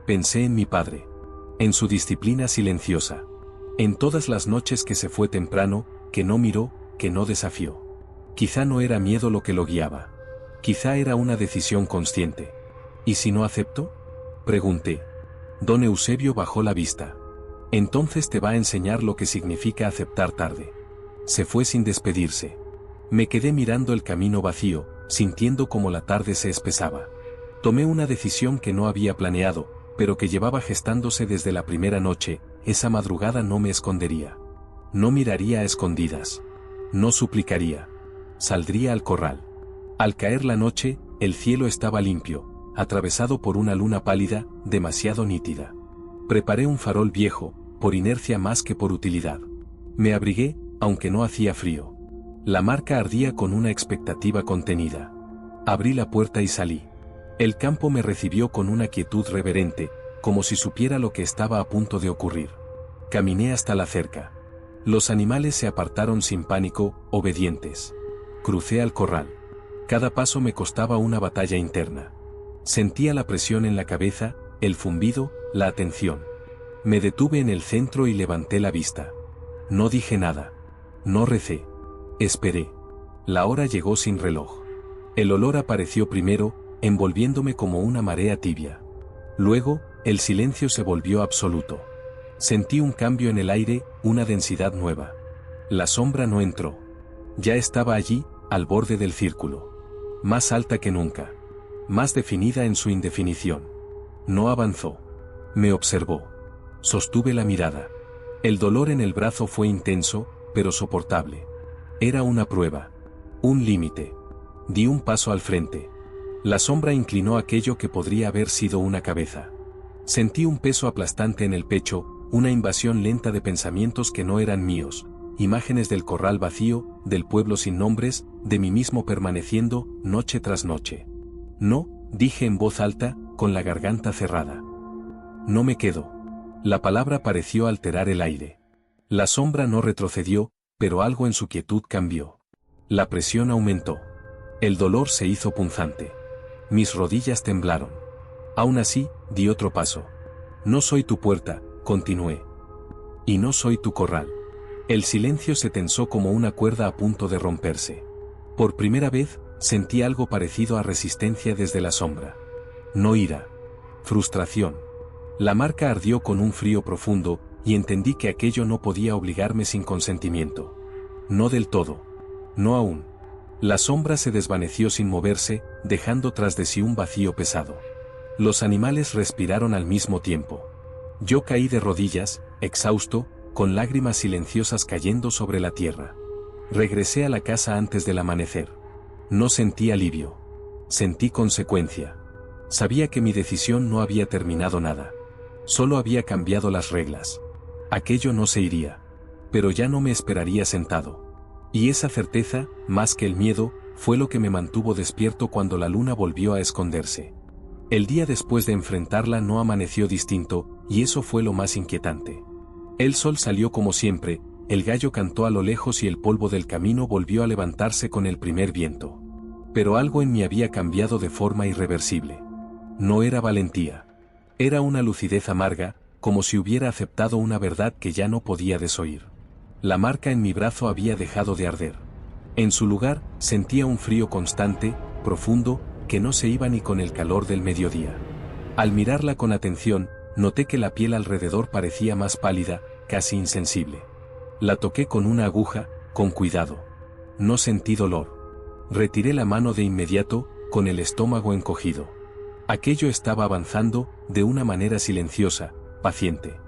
Pensé en mi padre. En su disciplina silenciosa. En todas las noches que se fue temprano, que no miró, que no desafió. Quizá no era miedo lo que lo guiaba. Quizá era una decisión consciente. ¿Y si no acepto? Pregunté. Don Eusebio bajó la vista. Entonces te va a enseñar lo que significa aceptar tarde. Se fue sin despedirse. Me quedé mirando el camino vacío, sintiendo como la tarde se espesaba. Tomé una decisión que no había planeado, pero que llevaba gestándose desde la primera noche. Esa madrugada no me escondería. No miraría a escondidas. No suplicaría. Saldría al corral. Al caer la noche, el cielo estaba limpio, atravesado por una luna pálida, demasiado nítida. Preparé un farol viejo, por inercia más que por utilidad. Me abrigué, aunque no hacía frío. La marca ardía con una expectativa contenida. Abrí la puerta y salí. El campo me recibió con una quietud reverente, como si supiera lo que estaba a punto de ocurrir. Caminé hasta la cerca. Los animales se apartaron sin pánico, obedientes. Crucé al corral. Cada paso me costaba una batalla interna. Sentía la presión en la cabeza, el zumbido, la atención. Me detuve en el centro y levanté la vista. No dije nada. No recé. Esperé. La hora llegó sin reloj. El olor apareció primero, envolviéndome como una marea tibia. Luego, el silencio se volvió absoluto. Sentí un cambio en el aire, una densidad nueva. La sombra no entró. Ya estaba allí, al borde del círculo. Más alta que nunca. Más definida en su indefinición. No avanzó. Me observó. Sostuve la mirada. El dolor en el brazo fue intenso, pero soportable. Era una prueba. Un límite. Di un paso al frente. La sombra inclinó aquello que podría haber sido una cabeza. Sentí un peso aplastante en el pecho, una invasión lenta de pensamientos que no eran míos, imágenes del corral vacío, del pueblo sin nombres, de mí mismo permaneciendo, noche tras noche. No, dije en voz alta, con la garganta cerrada. No me quedo. La palabra pareció alterar el aire. La sombra no retrocedió, pero algo en su quietud cambió. La presión aumentó. El dolor se hizo punzante. Mis rodillas temblaron. Aún así, di otro paso. No soy tu puerta, continué. Y no soy tu corral. El silencio se tensó como una cuerda a punto de romperse. Por primera vez, sentí algo parecido a resistencia desde la sombra. No ira. Frustración. La marca ardió con un frío profundo, y entendí que aquello no podía obligarme sin consentimiento. No del todo. No aún. La sombra se desvaneció sin moverse, dejando tras de sí un vacío pesado. Los animales respiraron al mismo tiempo. Yo caí de rodillas, exhausto, con lágrimas silenciosas cayendo sobre la tierra. Regresé a la casa antes del amanecer. No sentí alivio. Sentí consecuencia. Sabía que mi decisión no había terminado nada. Solo había cambiado las reglas. Aquello no se iría. Pero ya no me esperaría sentado. Y esa certeza, más que el miedo, fue lo que me mantuvo despierto cuando la luna volvió a esconderse. El día después de enfrentarla no amaneció distinto, y eso fue lo más inquietante. El sol salió como siempre, el gallo cantó a lo lejos y el polvo del camino volvió a levantarse con el primer viento. Pero algo en mí había cambiado de forma irreversible. No era valentía. Era una lucidez amarga, como si hubiera aceptado una verdad que ya no podía desoír. La marca en mi brazo había dejado de arder. En su lugar, sentía un frío constante, profundo, que no se iba ni con el calor del mediodía. Al mirarla con atención, noté que la piel alrededor parecía más pálida, casi insensible. La toqué con una aguja, con cuidado. No sentí dolor. Retiré la mano de inmediato, con el estómago encogido. Aquello estaba avanzando, de una manera silenciosa, paciente.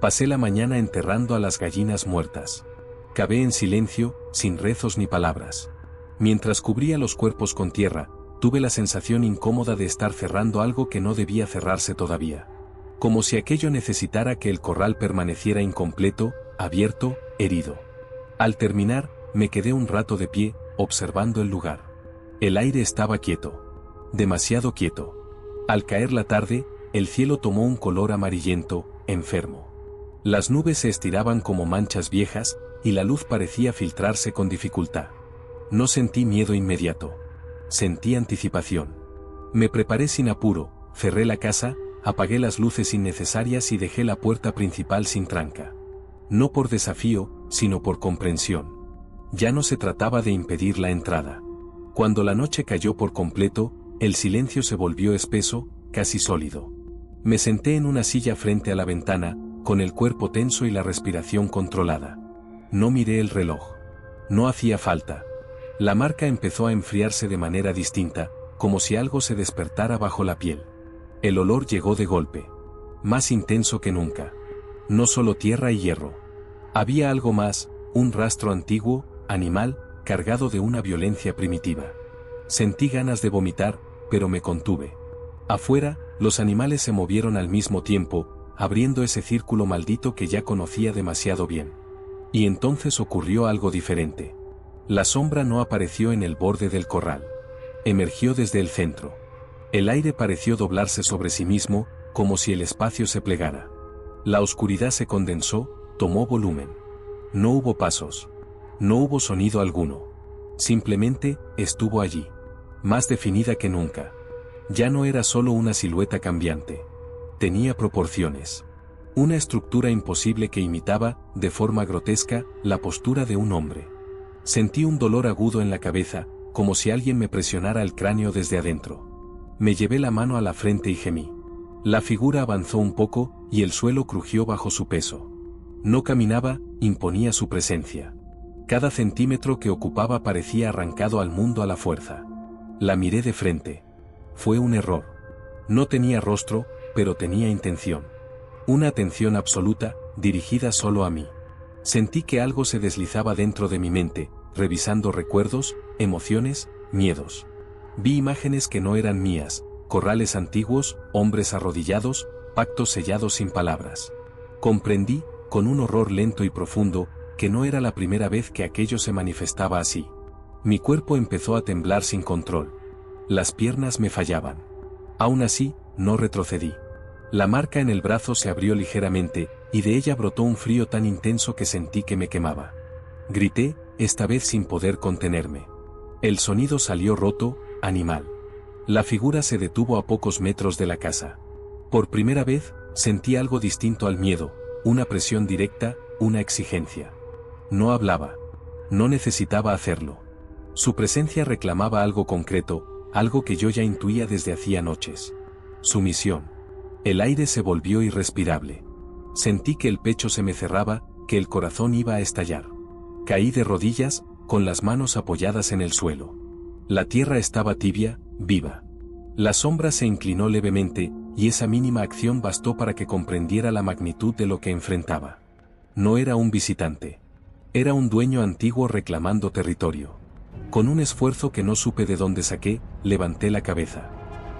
Pasé la mañana enterrando a las gallinas muertas. Cavé en silencio, sin rezos ni palabras. Mientras cubría los cuerpos con tierra, tuve la sensación incómoda de estar cerrando algo que no debía cerrarse todavía. Como si aquello necesitara que el corral permaneciera incompleto, abierto, herido. Al terminar, me quedé un rato de pie, observando el lugar. El aire estaba quieto. Demasiado quieto. Al caer la tarde, el cielo tomó un color amarillento, enfermo. Las nubes se estiraban como manchas viejas, y la luz parecía filtrarse con dificultad. No sentí miedo inmediato. Sentí anticipación. Me preparé sin apuro, cerré la casa, apagué las luces innecesarias y dejé la puerta principal sin tranca. No por desafío, sino por comprensión. Ya no se trataba de impedir la entrada. Cuando la noche cayó por completo, el silencio se volvió espeso, casi sólido. Me senté en una silla frente a la ventana, con el cuerpo tenso y la respiración controlada. No miré el reloj. No hacía falta. La marca empezó a enfriarse de manera distinta, como si algo se despertara bajo la piel. El olor llegó de golpe. Más intenso que nunca. No solo tierra y hierro. Había algo más, un rastro antiguo, animal, cargado de una violencia primitiva. Sentí ganas de vomitar, pero me contuve. Afuera, los animales se movieron al mismo tiempo, abriendo ese círculo maldito que ya conocía demasiado bien. Y entonces ocurrió algo diferente. La sombra no apareció en el borde del corral. Emergió desde el centro. El aire pareció doblarse sobre sí mismo, como si el espacio se plegara. La oscuridad se condensó, tomó volumen. No hubo pasos. No hubo sonido alguno. Simplemente, estuvo allí. Más definida que nunca. Ya no era solo una silueta cambiante. Tenía proporciones. Una estructura imposible que imitaba, de forma grotesca, la postura de un hombre. Sentí un dolor agudo en la cabeza, como si alguien me presionara el cráneo desde adentro. Me llevé la mano a la frente y gemí. La figura avanzó un poco, y el suelo crujió bajo su peso. No caminaba, imponía su presencia. Cada centímetro que ocupaba parecía arrancado al mundo a la fuerza. La miré de frente. Fue un error. No tenía rostro, pero tenía intención. Una atención absoluta, dirigida solo a mí. Sentí que algo se deslizaba dentro de mi mente, revisando recuerdos, emociones, miedos. Vi imágenes que no eran mías, corrales antiguos, hombres arrodillados, pactos sellados sin palabras. Comprendí, con un horror lento y profundo, que no era la primera vez que aquello se manifestaba así. Mi cuerpo empezó a temblar sin control. Las piernas me fallaban. Aún así, no retrocedí. La marca en el brazo se abrió ligeramente, y de ella brotó un frío tan intenso que sentí que me quemaba. Grité, esta vez sin poder contenerme. El sonido salió roto, animal. La figura se detuvo a pocos metros de la casa. Por primera vez, sentí algo distinto al miedo, una presión directa, una exigencia. No hablaba. No necesitaba hacerlo. Su presencia reclamaba algo concreto, algo que yo ya intuía desde hacía noches. Sumisión. El aire se volvió irrespirable. Sentí que el pecho se me cerraba, que el corazón iba a estallar. Caí de rodillas, con las manos apoyadas en el suelo. La tierra estaba tibia, viva. La sombra se inclinó levemente, y esa mínima acción bastó para que comprendiera la magnitud de lo que enfrentaba. No era un visitante. Era un dueño antiguo reclamando territorio. Con un esfuerzo que no supe de dónde saqué, levanté la cabeza.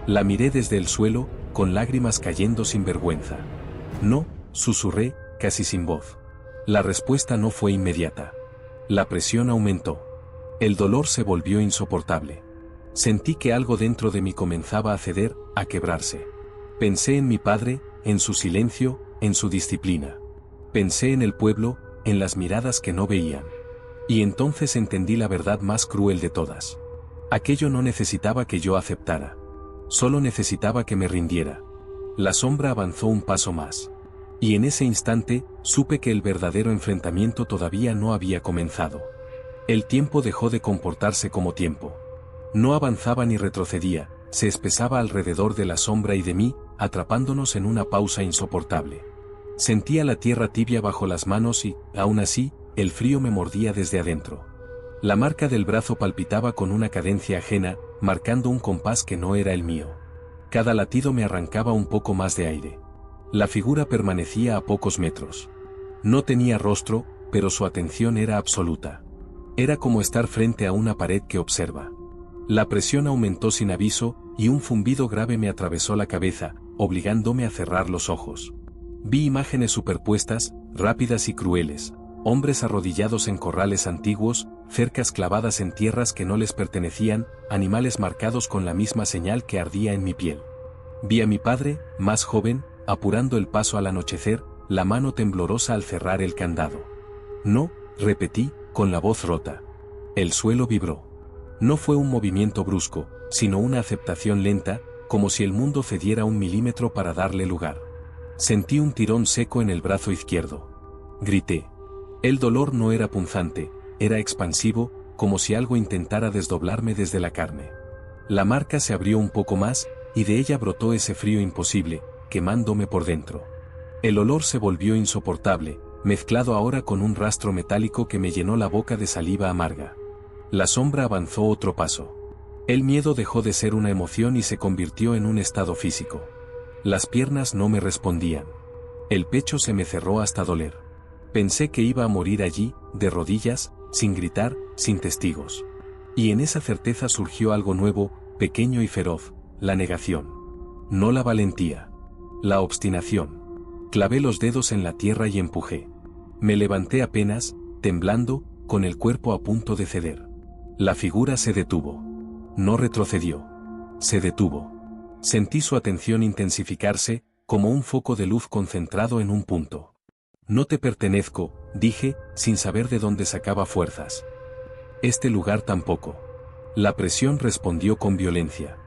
La miré desde el suelo, con lágrimas cayendo sin vergüenza. No, susurré, casi sin voz. La respuesta no fue inmediata. La presión aumentó. El dolor se volvió insoportable. Sentí que algo dentro de mí comenzaba a ceder, a quebrarse. Pensé en mi padre, en su silencio, en su disciplina. Pensé en el pueblo, en las miradas que no veían. Y entonces entendí la verdad más cruel de todas. Aquello no necesitaba que yo aceptara. Solo necesitaba que me rindiera. La sombra avanzó un paso más. Y en ese instante, supe que el verdadero enfrentamiento todavía no había comenzado. El tiempo dejó de comportarse como tiempo. No avanzaba ni retrocedía, se espesaba alrededor de la sombra y de mí, atrapándonos en una pausa insoportable. Sentía la tierra tibia bajo las manos y, aún así, el frío me mordía desde adentro. La marca del brazo palpitaba con una cadencia ajena, marcando un compás que no era el mío. Cada latido me arrancaba un poco más de aire. La figura permanecía a pocos metros. No tenía rostro, pero su atención era absoluta. Era como estar frente a una pared que observa. La presión aumentó sin aviso, y un zumbido grave me atravesó la cabeza, obligándome a cerrar los ojos. Vi imágenes superpuestas, rápidas y crueles, hombres arrodillados en corrales antiguos, cercas clavadas en tierras que no les pertenecían, animales marcados con la misma señal que ardía en mi piel. Vi a mi padre, más joven, apurando el paso al anochecer, la mano temblorosa al cerrar el candado. No, repetí, con la voz rota. El suelo vibró. No fue un movimiento brusco, sino una aceptación lenta, como si el mundo cediera un milímetro para darle lugar. Sentí un tirón seco en el brazo izquierdo. Grité. El dolor no era punzante, era expansivo, como si algo intentara desdoblarme desde la carne. La marca se abrió un poco más, y de ella brotó ese frío imposible, quemándome por dentro. El olor se volvió insoportable, mezclado ahora con un rastro metálico que me llenó la boca de saliva amarga. La sombra avanzó otro paso. El miedo dejó de ser una emoción y se convirtió en un estado físico. Las piernas no me respondían. El pecho se me cerró hasta doler. Pensé que iba a morir allí, de rodillas, sin gritar, sin testigos. Y en esa certeza surgió algo nuevo, pequeño y feroz, la negación. No la valentía. La obstinación. Clavé los dedos en la tierra y empujé. Me levanté apenas, temblando, con el cuerpo a punto de ceder. La figura se detuvo. No retrocedió. Se detuvo. Sentí su atención intensificarse, como un foco de luz concentrado en un punto. No te pertenezco, dije, sin saber de dónde sacaba fuerzas. Este lugar tampoco. La presión respondió con violencia.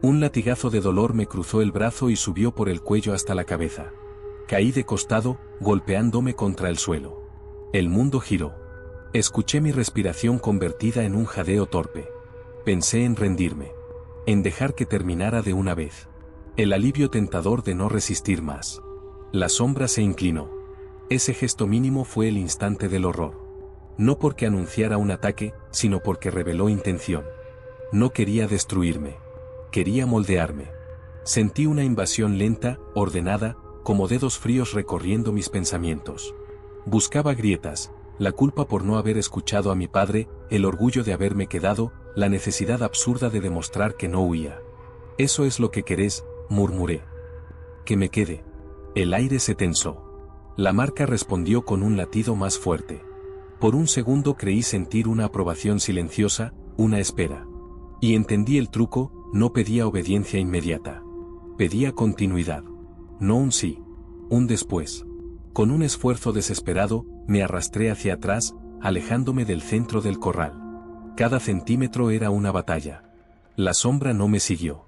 Un latigazo de dolor me cruzó el brazo y subió por el cuello hasta la cabeza. Caí de costado, golpeándome contra el suelo. El mundo giró. Escuché mi respiración convertida en un jadeo torpe. Pensé en rendirme. En dejar que terminara de una vez. El alivio tentador de no resistir más. La sombra se inclinó. Ese gesto mínimo fue el instante del horror. No porque anunciara un ataque, sino porque reveló intención. No quería destruirme. Quería moldearme. Sentí una invasión lenta, ordenada, como dedos fríos recorriendo mis pensamientos. Buscaba grietas, la culpa por no haber escuchado a mi padre, el orgullo de haberme quedado, la necesidad absurda de demostrar que no huía. «Eso es lo que querés», murmuré. «Que me quede». El aire se tensó. La marca respondió con un latido más fuerte. Por un segundo creí sentir una aprobación silenciosa, una espera. Y entendí el truco, no pedía obediencia inmediata. Pedía continuidad. No un sí. Un después. Con un esfuerzo desesperado, me arrastré hacia atrás, alejándome del centro del corral. Cada centímetro era una batalla. La sombra no me siguió.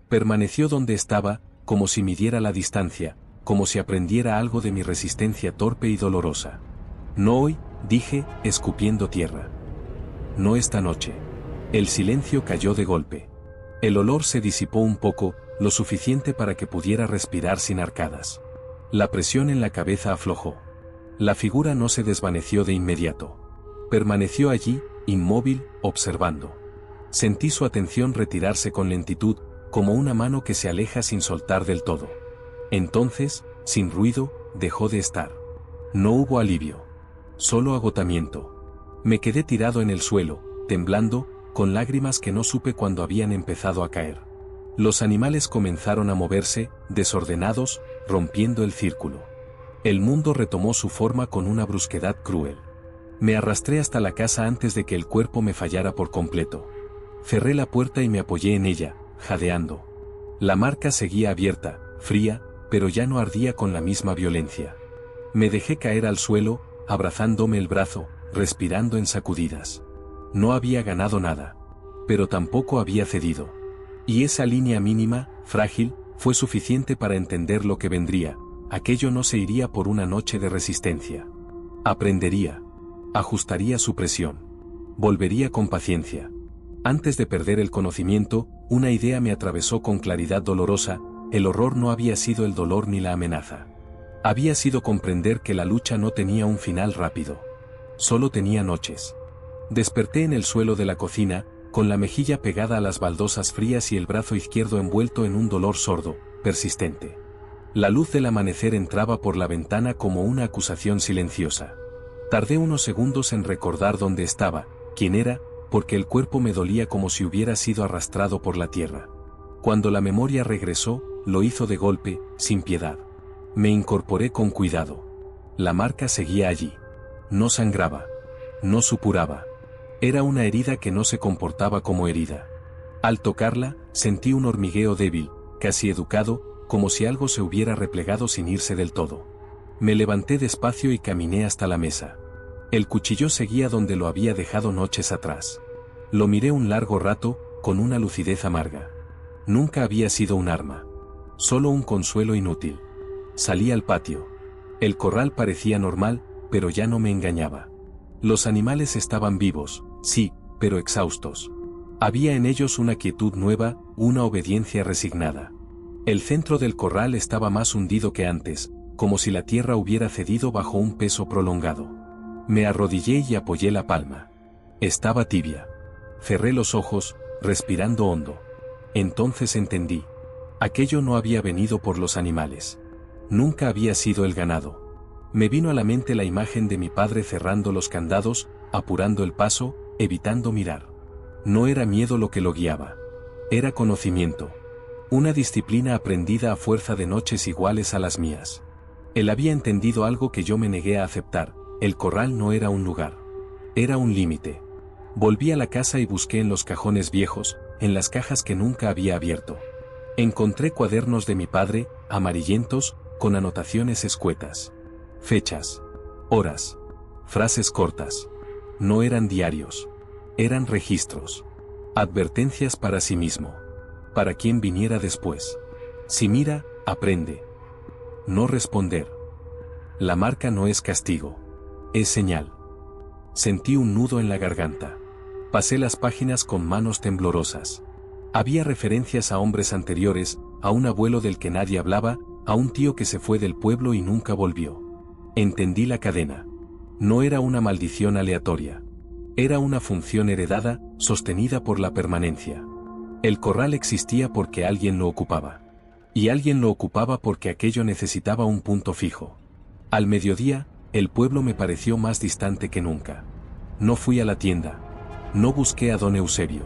Permaneció donde estaba, como si midiera la distancia, como si aprendiera algo de mi resistencia torpe y dolorosa. «No hoy», dije, escupiendo tierra. «No esta noche». El silencio cayó de golpe. El olor se disipó un poco, lo suficiente para que pudiera respirar sin arcadas. La presión en la cabeza aflojó. La figura no se desvaneció de inmediato. Permaneció allí, inmóvil, observando. Sentí su atención retirarse con lentitud, como una mano que se aleja sin soltar del todo. Entonces, sin ruido, dejó de estar. No hubo alivio. Solo agotamiento. Me quedé tirado en el suelo, temblando, con lágrimas que no supe cuándo habían empezado a caer. Los animales comenzaron a moverse, desordenados, rompiendo el círculo. El mundo retomó su forma con una brusquedad cruel. Me arrastré hasta la casa antes de que el cuerpo me fallara por completo. Cerré la puerta y me apoyé en ella, jadeando. La marca seguía abierta, fría, pero ya no ardía con la misma violencia. Me dejé caer al suelo, abrazándome el brazo, respirando en sacudidas. No había ganado nada. Pero tampoco había cedido. Y esa línea mínima, frágil, fue suficiente para entender lo que vendría. Aquello no se iría por una noche de resistencia. Aprendería. Ajustaría su presión. Volvería con paciencia. Antes de perder el conocimiento, una idea me atravesó con claridad dolorosa: el horror no había sido el dolor ni la amenaza. Había sido comprender que la lucha no tenía un final rápido. Solo tenía noches. Desperté en el suelo de la cocina, con la mejilla pegada a las baldosas frías y el brazo izquierdo envuelto en un dolor sordo, persistente. La luz del amanecer entraba por la ventana como una acusación silenciosa. Tardé unos segundos en recordar dónde estaba, quién era, porque el cuerpo me dolía como si hubiera sido arrastrado por la tierra. Cuando la memoria regresó, lo hizo de golpe, sin piedad. Me incorporé con cuidado. La marca seguía allí. No sangraba. No supuraba. Era una herida que no se comportaba como herida. Al tocarla, sentí un hormigueo débil, casi educado, como si algo se hubiera replegado sin irse del todo. Me levanté despacio y caminé hasta la mesa. El cuchillo seguía donde lo había dejado noches atrás. Lo miré un largo rato, con una lucidez amarga. Nunca había sido un arma. Solo un consuelo inútil. Salí al patio. El corral parecía normal, pero ya no me engañaba. Los animales estaban vivos, sí, pero exhaustos. Había en ellos una quietud nueva, una obediencia resignada. El centro del corral estaba más hundido que antes, como si la tierra hubiera cedido bajo un peso prolongado. Me arrodillé y apoyé la palma. Estaba tibia. Cerré los ojos, respirando hondo. Entonces entendí. Aquello no había venido por los animales. Nunca había sido el ganado. Me vino a la mente la imagen de mi padre cerrando los candados, apurando el paso, evitando mirar. No era miedo lo que lo guiaba. Era conocimiento. Una disciplina aprendida a fuerza de noches iguales a las mías. Él había entendido algo que yo me negué a aceptar: el corral no era un lugar. Era un límite. Volví a la casa y busqué en los cajones viejos, en las cajas que nunca había abierto. Encontré cuadernos de mi padre, amarillentos, con anotaciones escuetas. Fechas. Horas. Frases cortas. No eran diarios. Eran registros. Advertencias para sí mismo. Para quien viniera después. Si mira, aprende. No responder. La marca no es castigo. Es señal. Sentí un nudo en la garganta. Pasé las páginas con manos temblorosas. Había referencias a hombres anteriores, a un abuelo del que nadie hablaba, a un tío que se fue del pueblo y nunca volvió. Entendí la cadena. No era una maldición aleatoria. Era una función heredada, sostenida por la permanencia. El corral existía porque alguien lo ocupaba. Y alguien lo ocupaba porque aquello necesitaba un punto fijo. Al mediodía, el pueblo me pareció más distante que nunca. No fui a la tienda. No busqué a don Eusebio.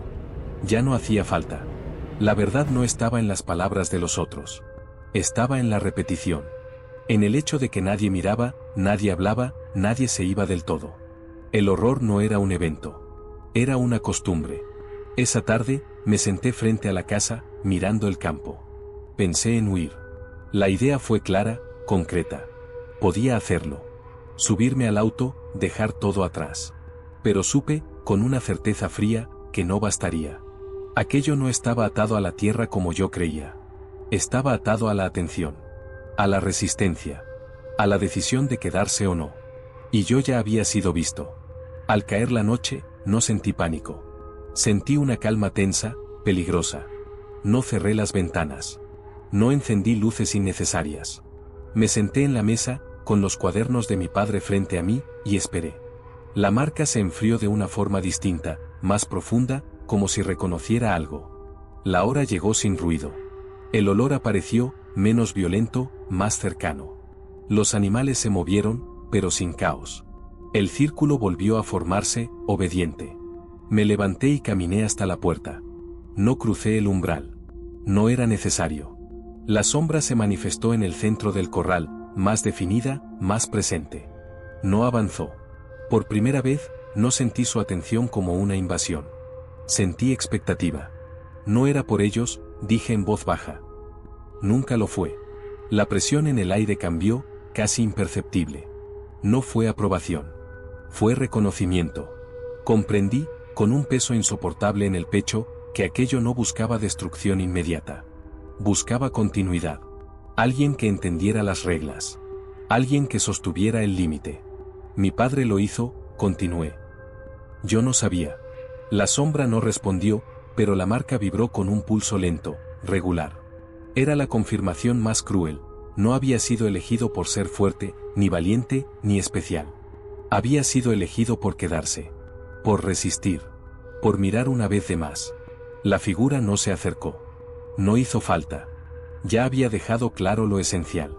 Ya no hacía falta. La verdad no estaba en las palabras de los otros. Estaba en la repetición. En el hecho de que nadie miraba, nadie hablaba, nadie se iba del todo. El horror no era un evento. Era una costumbre. Esa tarde, me senté frente a la casa, mirando el campo. Pensé en huir. La idea fue clara, concreta. Podía hacerlo. Subirme al auto, dejar todo atrás. Pero supe, con una certeza fría, que no bastaría. Aquello no estaba atado a la tierra como yo creía. Estaba atado a la atención. A la resistencia. A la decisión de quedarse o no. Y yo ya había sido visto. Al caer la noche, no sentí pánico. Sentí una calma tensa, peligrosa. No cerré las ventanas. No encendí luces innecesarias. Me senté en la mesa, con los cuadernos de mi padre frente a mí, y esperé. La marca se enfrió de una forma distinta, más profunda, como si reconociera algo. La hora llegó sin ruido. El olor apareció, menos violento, más cercano. Los animales se movieron, pero sin caos. El círculo volvió a formarse, obediente. Me levanté y caminé hasta la puerta. No crucé el umbral. No era necesario. La sombra se manifestó en el centro del corral, más definida, más presente. No avanzó. Por primera vez, no sentí su atención como una invasión. Sentí expectativa. No era por ellos, dije en voz baja. Nunca lo fue. La presión en el aire cambió, casi imperceptible. No fue aprobación. Fue reconocimiento. Comprendí, con un peso insoportable en el pecho, que aquello no buscaba destrucción inmediata. Buscaba continuidad. Alguien que entendiera las reglas. Alguien que sostuviera el límite. Mi padre lo hizo, continué. Yo no sabía. La sombra no respondió, pero la marca vibró con un pulso lento, regular. Era la confirmación más cruel. No había sido elegido por ser fuerte, ni valiente, ni especial. Había sido elegido por quedarse. Por resistir. Por mirar una vez de más. La figura no se acercó. No hizo falta. Ya había dejado claro lo esencial.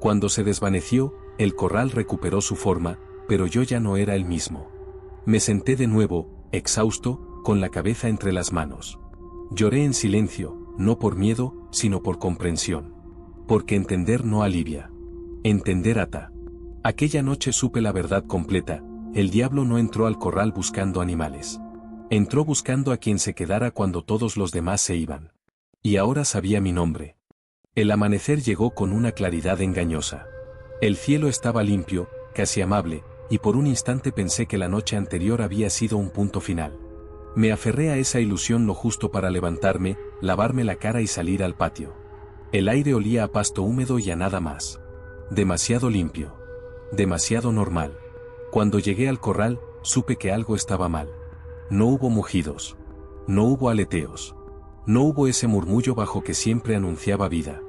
Cuando se desvaneció, el corral recuperó su forma, pero yo ya no era el mismo. Me senté de nuevo, exhausto, con la cabeza entre las manos. Lloré en silencio, no por miedo, sino por comprensión. Porque entender no alivia. Entender ata. Aquella noche supe la verdad completa: el diablo no entró al corral buscando animales. Entró buscando a quien se quedara cuando todos los demás se iban. Y ahora sabía mi nombre. El amanecer llegó con una claridad engañosa. El cielo estaba limpio, casi amable, y por un instante pensé que la noche anterior había sido un punto final. Me aferré a esa ilusión lo justo para levantarme, lavarme la cara y salir al patio. El aire olía a pasto húmedo y a nada más. Demasiado limpio. Demasiado normal. Cuando llegué al corral, supe que algo estaba mal. No hubo mugidos. No hubo aleteos. No hubo ese murmullo bajo que siempre anunciaba vida.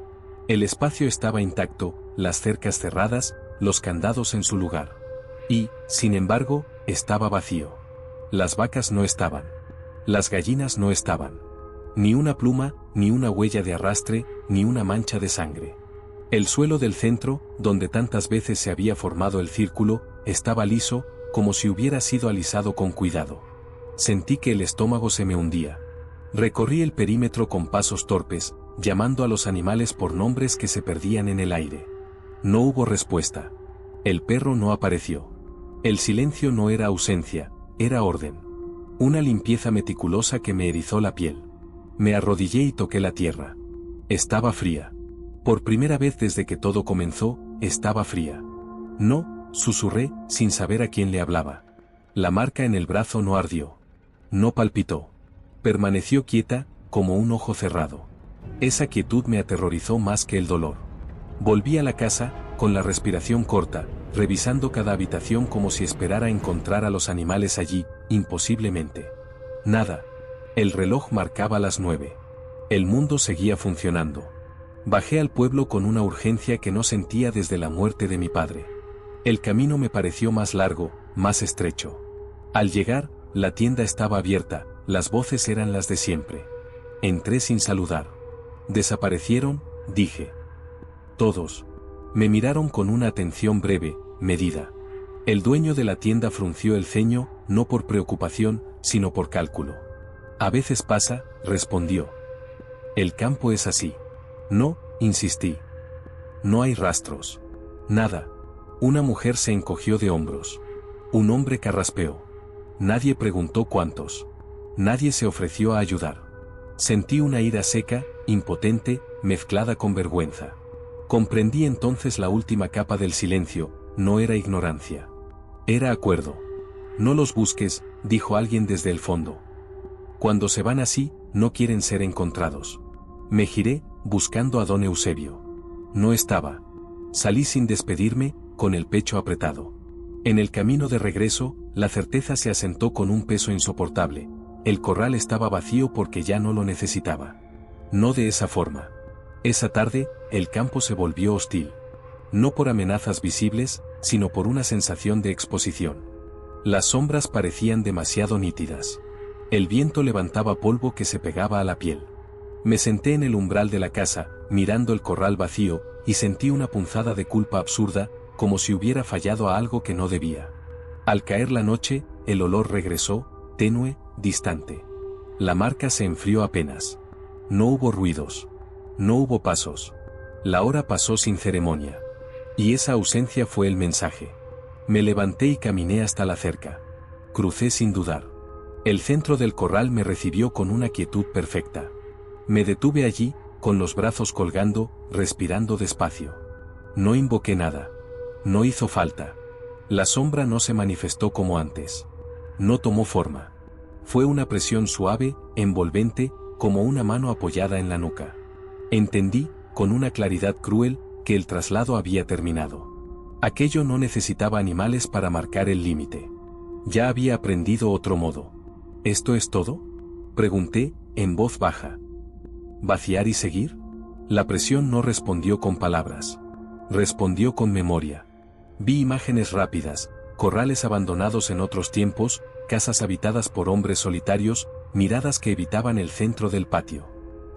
El espacio estaba intacto, las cercas cerradas, los candados en su lugar. Y, sin embargo, estaba vacío. Las vacas no estaban. Las gallinas no estaban. Ni una pluma, ni una huella de arrastre, ni una mancha de sangre. El suelo del centro, donde tantas veces se había formado el círculo, estaba liso, como si hubiera sido alisado con cuidado. Sentí que el estómago se me hundía. Recorrí el perímetro con pasos torpes, llamando a los animales por nombres que se perdían en el aire. No hubo respuesta. El perro no apareció. El silencio no era ausencia, era orden. Una limpieza meticulosa que me erizó la piel. Me arrodillé y toqué la tierra. Estaba fría. Por primera vez desde que todo comenzó, estaba fría. No, susurré, sin saber a quién le hablaba. La marca en el brazo no ardió. No palpitó. Permaneció quieta, como un ojo cerrado. Esa quietud me aterrorizó más que el dolor. Volví a la casa, con la respiración corta, revisando cada habitación como si esperara encontrar a los animales allí, imposiblemente. Nada. El reloj marcaba las 9. El mundo seguía funcionando. Bajé al pueblo con una urgencia que no sentía desde la muerte de mi padre. El camino me pareció más largo, más estrecho. Al llegar, la tienda estaba abierta, las voces eran las de siempre. Entré sin saludar. Desaparecieron, dije. Todos. Me miraron con una atención breve, medida. El dueño de la tienda frunció el ceño, no por preocupación, sino por cálculo. A veces pasa, respondió. El campo es así. No, insistí. No hay rastros. Nada. Una mujer se encogió de hombros. Un hombre carraspeó. Nadie preguntó cuántos. Nadie se ofreció a ayudar. Sentí una ira seca, impotente, mezclada con vergüenza. Comprendí entonces la última capa del silencio: no era ignorancia. Era acuerdo. No los busques, dijo alguien desde el fondo. Cuando se van así, no quieren ser encontrados. Me giré, buscando a don Eusebio. No estaba. Salí sin despedirme, con el pecho apretado. En el camino de regreso, la certeza se asentó con un peso insoportable. El corral estaba vacío porque ya no lo necesitaba. No de esa forma. Esa tarde, el campo se volvió hostil. No por amenazas visibles, sino por una sensación de exposición. Las sombras parecían demasiado nítidas. El viento levantaba polvo que se pegaba a la piel. Me senté en el umbral de la casa, mirando el corral vacío, y sentí una punzada de culpa absurda, como si hubiera fallado a algo que no debía. Al caer la noche, el olor regresó, tenue, distante. La marca se enfrió apenas. No hubo ruidos. No hubo pasos. La hora pasó sin ceremonia. Y esa ausencia fue el mensaje. Me levanté y caminé hasta la cerca. Crucé sin dudar. El centro del corral me recibió con una quietud perfecta. Me detuve allí, con los brazos colgando, respirando despacio. No invoqué nada. No hizo falta. La sombra no se manifestó como antes. No tomó forma. Fue una presión suave, envolvente, como una mano apoyada en la nuca. Entendí, con una claridad cruel, que el traslado había terminado. Aquello no necesitaba animales para marcar el límite. Ya había aprendido otro modo. ¿Esto es todo?, pregunté, en voz baja. ¿Vaciar y seguir? La presión no respondió con palabras. Respondió con memoria. Vi imágenes rápidas, corrales abandonados en otros tiempos, casas habitadas por hombres solitarios, miradas que evitaban el centro del patio.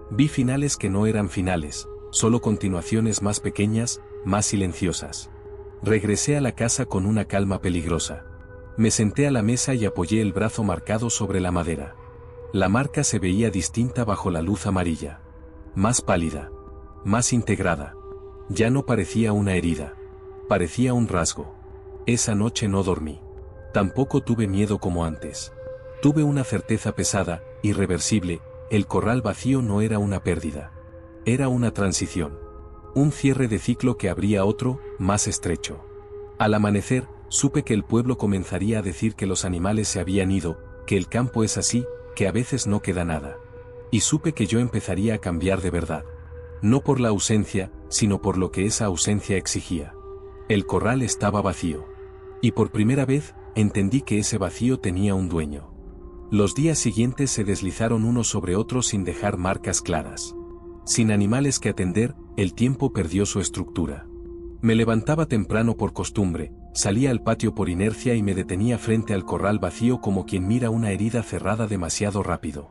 Vi finales que no eran finales, solo continuaciones más pequeñas, más silenciosas. Regresé a la casa con una calma peligrosa. Me senté a la mesa y apoyé el brazo marcado sobre la madera. La marca se veía distinta bajo la luz amarilla. Más pálida. Más integrada. Ya no parecía una herida. Parecía un rasgo. Esa noche no dormí. Tampoco tuve miedo como antes. Tuve una certeza pesada, irreversible: el corral vacío no era una pérdida. Era una transición. Un cierre de ciclo que abría otro, más estrecho. Al amanecer, supe que el pueblo comenzaría a decir que los animales se habían ido, que el campo es así, que a veces no queda nada. Y supe que yo empezaría a cambiar de verdad. No por la ausencia, sino por lo que esa ausencia exigía. El corral estaba vacío. Y por primera vez, entendí que ese vacío tenía un dueño. Los días siguientes se deslizaron unos sobre otros sin dejar marcas claras. Sin animales que atender, el tiempo perdió su estructura. Me levantaba temprano por costumbre, salía al patio por inercia y me detenía frente al corral vacío como quien mira una herida cerrada demasiado rápido.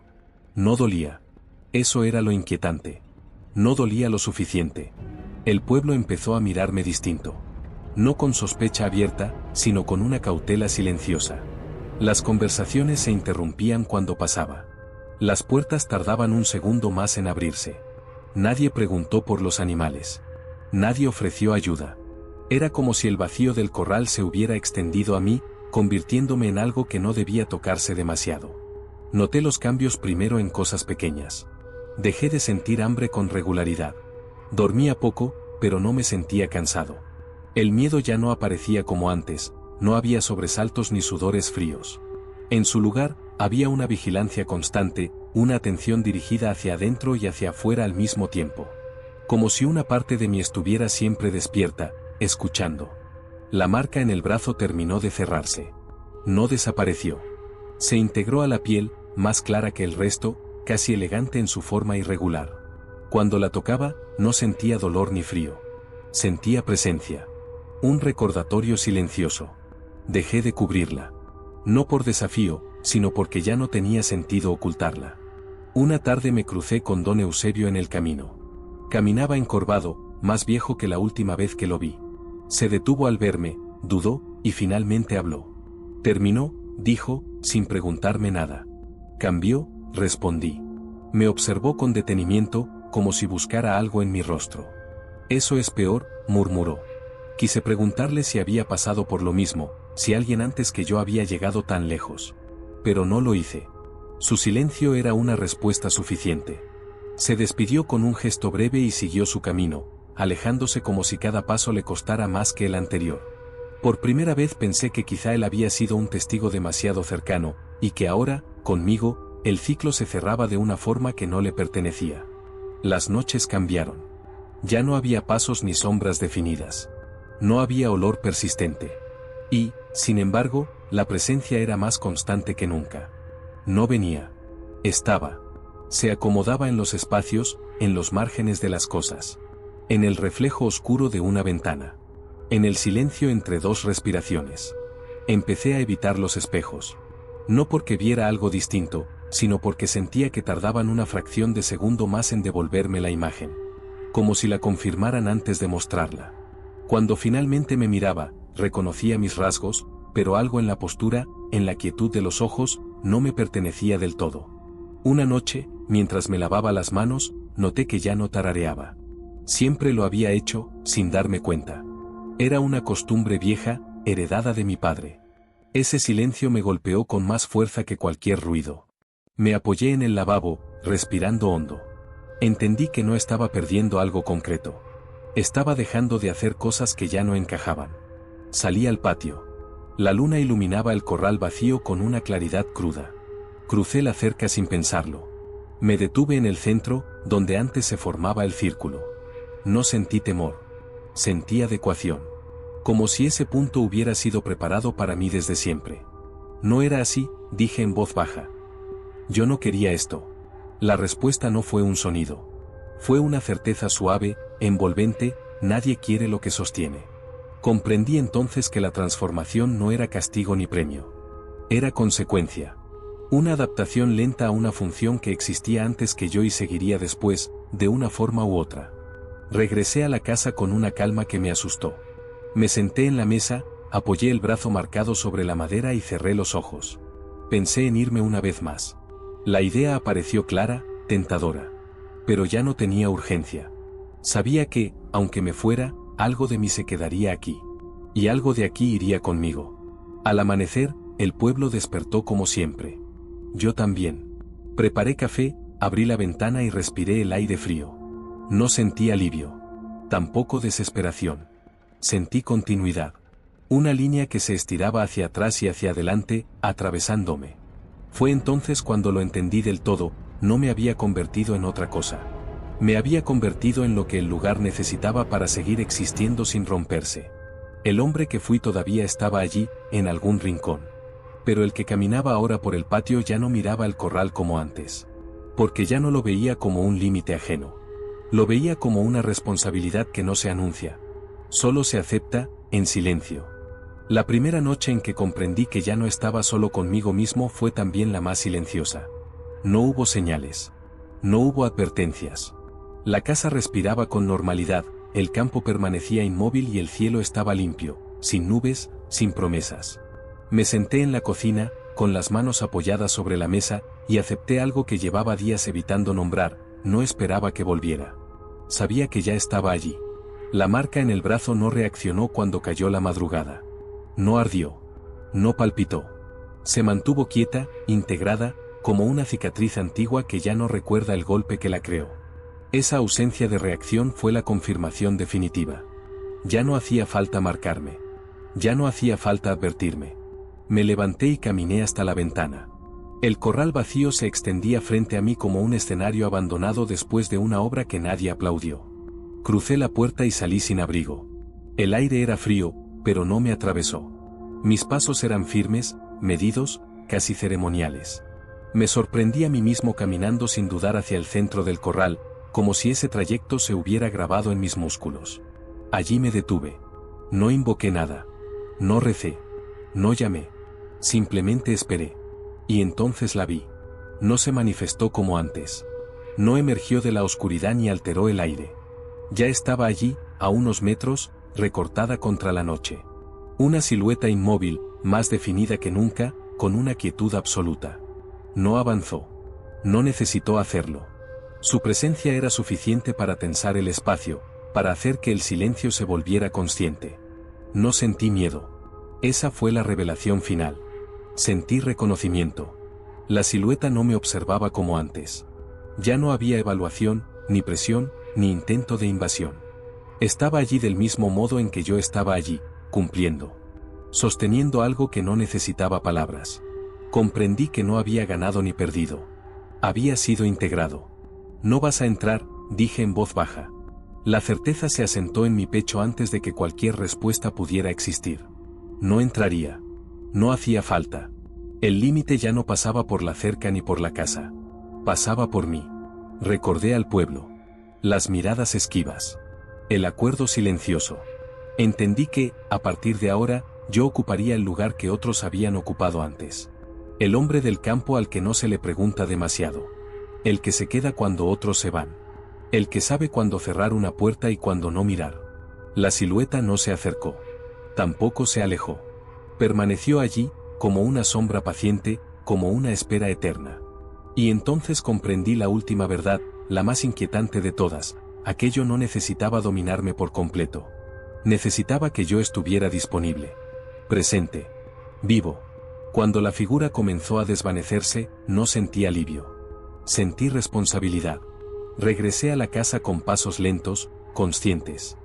No dolía. Eso era lo inquietante. No dolía lo suficiente. El pueblo empezó a mirarme distinto. No con sospecha abierta, sino con una cautela silenciosa. Las conversaciones se interrumpían cuando pasaba. Las puertas tardaban un segundo más en abrirse. Nadie preguntó por los animales. Nadie ofreció ayuda. Era como si el vacío del corral se hubiera extendido a mí, convirtiéndome en algo que no debía tocarse demasiado. Noté los cambios primero en cosas pequeñas. Dejé de sentir hambre con regularidad. Dormía poco, pero no me sentía cansado. El miedo ya no aparecía como antes, no había sobresaltos ni sudores fríos. En su lugar, había una vigilancia constante, una atención dirigida hacia adentro y hacia afuera al mismo tiempo. Como si una parte de mí estuviera siempre despierta, escuchando. La marca en el brazo terminó de cerrarse. No desapareció. Se integró a la piel, más clara que el resto, casi elegante en su forma irregular. Cuando la tocaba, no sentía dolor ni frío. Sentía presencia. Un recordatorio silencioso. Dejé de cubrirla. No por desafío, sino porque ya no tenía sentido ocultarla. Una tarde me crucé con don Eusebio en el camino. Caminaba encorvado, más viejo que la última vez que lo vi. Se detuvo al verme, dudó, y finalmente habló. Terminó, dijo, sin preguntarme nada. Cambió, respondí. Me observó con detenimiento, como si buscara algo en mi rostro. Eso es peor, murmuró. Quise preguntarle si había pasado por lo mismo, si alguien antes que yo había llegado tan lejos. Pero no lo hice. Su silencio era una respuesta suficiente. Se despidió con un gesto breve y siguió su camino, alejándose como si cada paso le costara más que el anterior. Por primera vez pensé que quizá él había sido un testigo demasiado cercano, y que ahora, conmigo, el ciclo se cerraba de una forma que no le pertenecía. Las noches cambiaron. Ya no había pasos ni sombras definidas. No había olor persistente. Y, sin embargo, la presencia era más constante que nunca. No venía. Estaba. Se acomodaba en los espacios, en los márgenes de las cosas. En el reflejo oscuro de una ventana. En el silencio entre dos respiraciones. Empecé a evitar los espejos. No porque viera algo distinto, sino porque sentía que tardaban una fracción de segundo más en devolverme la imagen. Como si la confirmaran antes de mostrarla. Cuando finalmente me miraba, reconocía mis rasgos, pero algo en la postura, en la quietud de los ojos, no me pertenecía del todo. Una noche, mientras me lavaba las manos, noté que ya no tarareaba. Siempre lo había hecho, sin darme cuenta. Era una costumbre vieja, heredada de mi padre. Ese silencio me golpeó con más fuerza que cualquier ruido. Me apoyé en el lavabo, respirando hondo. Entendí que no estaba perdiendo algo concreto. Estaba dejando de hacer cosas que ya no encajaban. Salí al patio. La luna iluminaba el corral vacío con una claridad cruda. Crucé la cerca sin pensarlo. Me detuve en el centro, donde antes se formaba el círculo. No sentí temor. Sentí adecuación. Como si ese punto hubiera sido preparado para mí desde siempre. No era así, dije en voz baja. Yo no quería esto. La respuesta no fue un sonido. Fue una certeza suave, envolvente, nadie quiere lo que sostiene. Comprendí entonces que la transformación no era castigo ni premio. Era consecuencia. Una adaptación lenta a una función que existía antes que yo y seguiría después, de una forma u otra. Regresé a la casa con una calma que me asustó. Me senté en la mesa, apoyé el brazo marcado sobre la madera y cerré los ojos. Pensé en irme una vez más. La idea apareció clara, tentadora. Pero ya no tenía urgencia. Sabía que, aunque me fuera, algo de mí se quedaría aquí. Y algo de aquí iría conmigo. Al amanecer, el pueblo despertó como siempre. Yo también. Preparé café, abrí la ventana y respiré el aire frío. No sentí alivio. Tampoco desesperación. Sentí continuidad. Una línea que se estiraba hacia atrás y hacia adelante, atravesándome. Fue entonces cuando lo entendí del todo, no me había convertido en otra cosa. Me había convertido en lo que el lugar necesitaba para seguir existiendo sin romperse. El hombre que fui todavía estaba allí, en algún rincón. Pero el que caminaba ahora por el patio ya no miraba el corral como antes. Porque ya no lo veía como un límite ajeno. Lo veía como una responsabilidad que no se anuncia. Solo se acepta, en silencio. La primera noche en que comprendí que ya no estaba solo conmigo mismo fue también la más silenciosa. No hubo señales. No hubo advertencias. La casa respiraba con normalidad, el campo permanecía inmóvil y el cielo estaba limpio, sin nubes, sin promesas. Me senté en la cocina, con las manos apoyadas sobre la mesa, y acepté algo que llevaba días evitando nombrar, no esperaba que volviera. Sabía que ya estaba allí. La marca en el brazo no reaccionó cuando cayó la madrugada. No ardió. No palpitó. Se mantuvo quieta, integrada, como una cicatriz antigua que ya no recuerda el golpe que la creó. Esa ausencia de reacción fue la confirmación definitiva. Ya no hacía falta marcarme. Ya no hacía falta advertirme. Me levanté y caminé hasta la ventana. El corral vacío se extendía frente a mí como un escenario abandonado después de una obra que nadie aplaudió. Crucé la puerta y salí sin abrigo. El aire era frío, pero no me atravesó. Mis pasos eran firmes, medidos, casi ceremoniales. Me sorprendí a mí mismo caminando sin dudar hacia el centro del corral, como si ese trayecto se hubiera grabado en mis músculos. Allí me detuve. No invoqué nada. No recé. No llamé. Simplemente esperé. Y entonces la vi. No se manifestó como antes. No emergió de la oscuridad ni alteró el aire. Ya estaba allí, a unos metros, recortada contra la noche. Una silueta inmóvil, más definida que nunca, con una quietud absoluta. No avanzó. No necesitó hacerlo. Su presencia era suficiente para tensar el espacio, para hacer que el silencio se volviera consciente. No sentí miedo. Esa fue la revelación final. Sentí reconocimiento. La silueta no me observaba como antes. Ya no había evaluación, ni presión, ni intento de invasión. Estaba allí del mismo modo en que yo estaba allí, cumpliendo. Sosteniendo algo que no necesitaba palabras. Comprendí que no había ganado ni perdido. Había sido integrado. No vas a entrar, dije en voz baja. La certeza se asentó en mi pecho antes de que cualquier respuesta pudiera existir. No entraría. No hacía falta. El límite ya no pasaba por la cerca ni por la casa. Pasaba por mí. Recordé al pueblo. Las miradas esquivas. El acuerdo silencioso. Entendí que, a partir de ahora, yo ocuparía el lugar que otros habían ocupado antes. El hombre del campo al que no se le pregunta demasiado. El que se queda cuando otros se van. El que sabe cuándo cerrar una puerta y cuándo no mirar. La silueta no se acercó. Tampoco se alejó. Permaneció allí, como una sombra paciente, como una espera eterna. Y entonces comprendí la última verdad, la más inquietante de todas: aquello no necesitaba dominarme por completo. Necesitaba que yo estuviera disponible. Presente. Vivo. Cuando la figura comenzó a desvanecerse, no sentí alivio. Sentí responsabilidad. Regresé a la casa con pasos lentos, conscientes.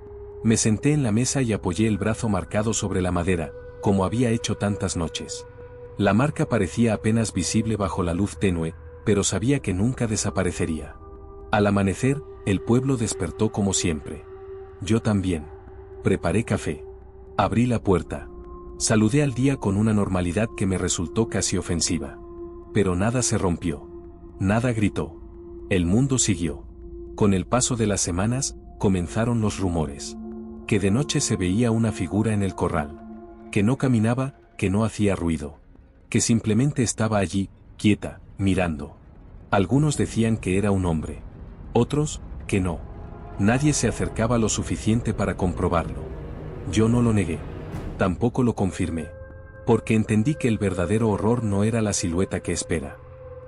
Me senté en la mesa y apoyé el brazo marcado sobre la madera, como había hecho tantas noches. La marca parecía apenas visible bajo la luz tenue, pero sabía que nunca desaparecería. Al amanecer, el pueblo despertó como siempre. Yo también. Preparé café. Abrí la puerta. Saludé al día con una normalidad que me resultó casi ofensiva. Pero nada se rompió. Nada gritó. El mundo siguió. Con el paso de las semanas, comenzaron los rumores. Que de noche se veía una figura en el corral. Que no caminaba, que no hacía ruido. Que simplemente estaba allí, quieta, mirando. Algunos decían que era un hombre. Otros, que no. Nadie se acercaba lo suficiente para comprobarlo. Yo no lo negué. Tampoco lo confirmé. Porque entendí que el verdadero horror no era la silueta que espera.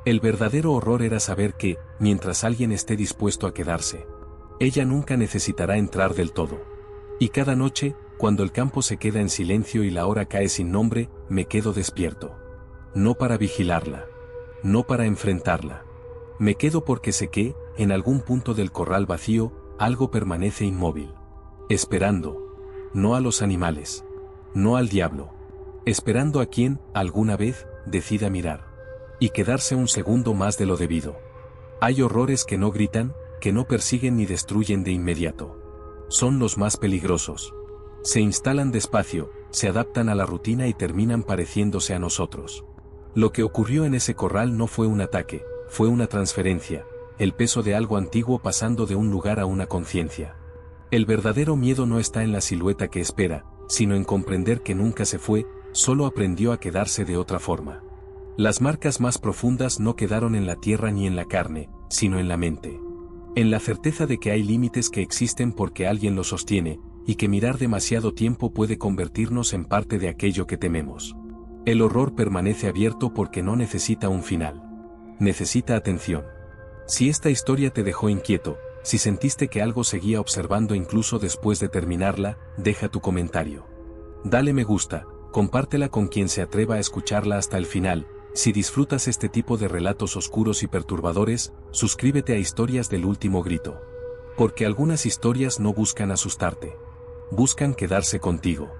El verdadero horror era saber que, mientras alguien esté dispuesto a quedarse, ella nunca necesitará entrar del todo. Y cada noche, cuando el campo se queda en silencio y la hora cae sin nombre, me quedo despierto. No para vigilarla. No para enfrentarla. Me quedo porque sé que, en algún punto del corral vacío, algo permanece inmóvil. Esperando. No a los animales. No al diablo. Esperando a quien, alguna vez, decida mirar. Y quedarse un segundo más de lo debido. Hay horrores que no gritan, que no persiguen ni destruyen de inmediato. Son los más peligrosos. Se instalan despacio, se adaptan a la rutina y terminan pareciéndose a nosotros. Lo que ocurrió en ese corral no fue un ataque, fue una transferencia, el peso de algo antiguo pasando de un lugar a una conciencia. El verdadero miedo no está en la silueta que espera, sino en comprender que nunca se fue, solo aprendió a quedarse de otra forma. Las marcas más profundas no quedaron en la tierra ni en la carne, sino en la mente. En la certeza de que hay límites que existen porque alguien los sostiene, y que mirar demasiado tiempo puede convertirnos en parte de aquello que tememos. El horror permanece abierto porque no necesita un final. Necesita atención. Si esta historia te dejó inquieto, si sentiste que algo seguía observando incluso después de terminarla, deja tu comentario. Dale me gusta, compártela con quien se atreva a escucharla hasta el final. Si disfrutas este tipo de relatos oscuros y perturbadores, suscríbete a Historias del Último Grito. Porque algunas historias no buscan asustarte. Buscan quedarse contigo.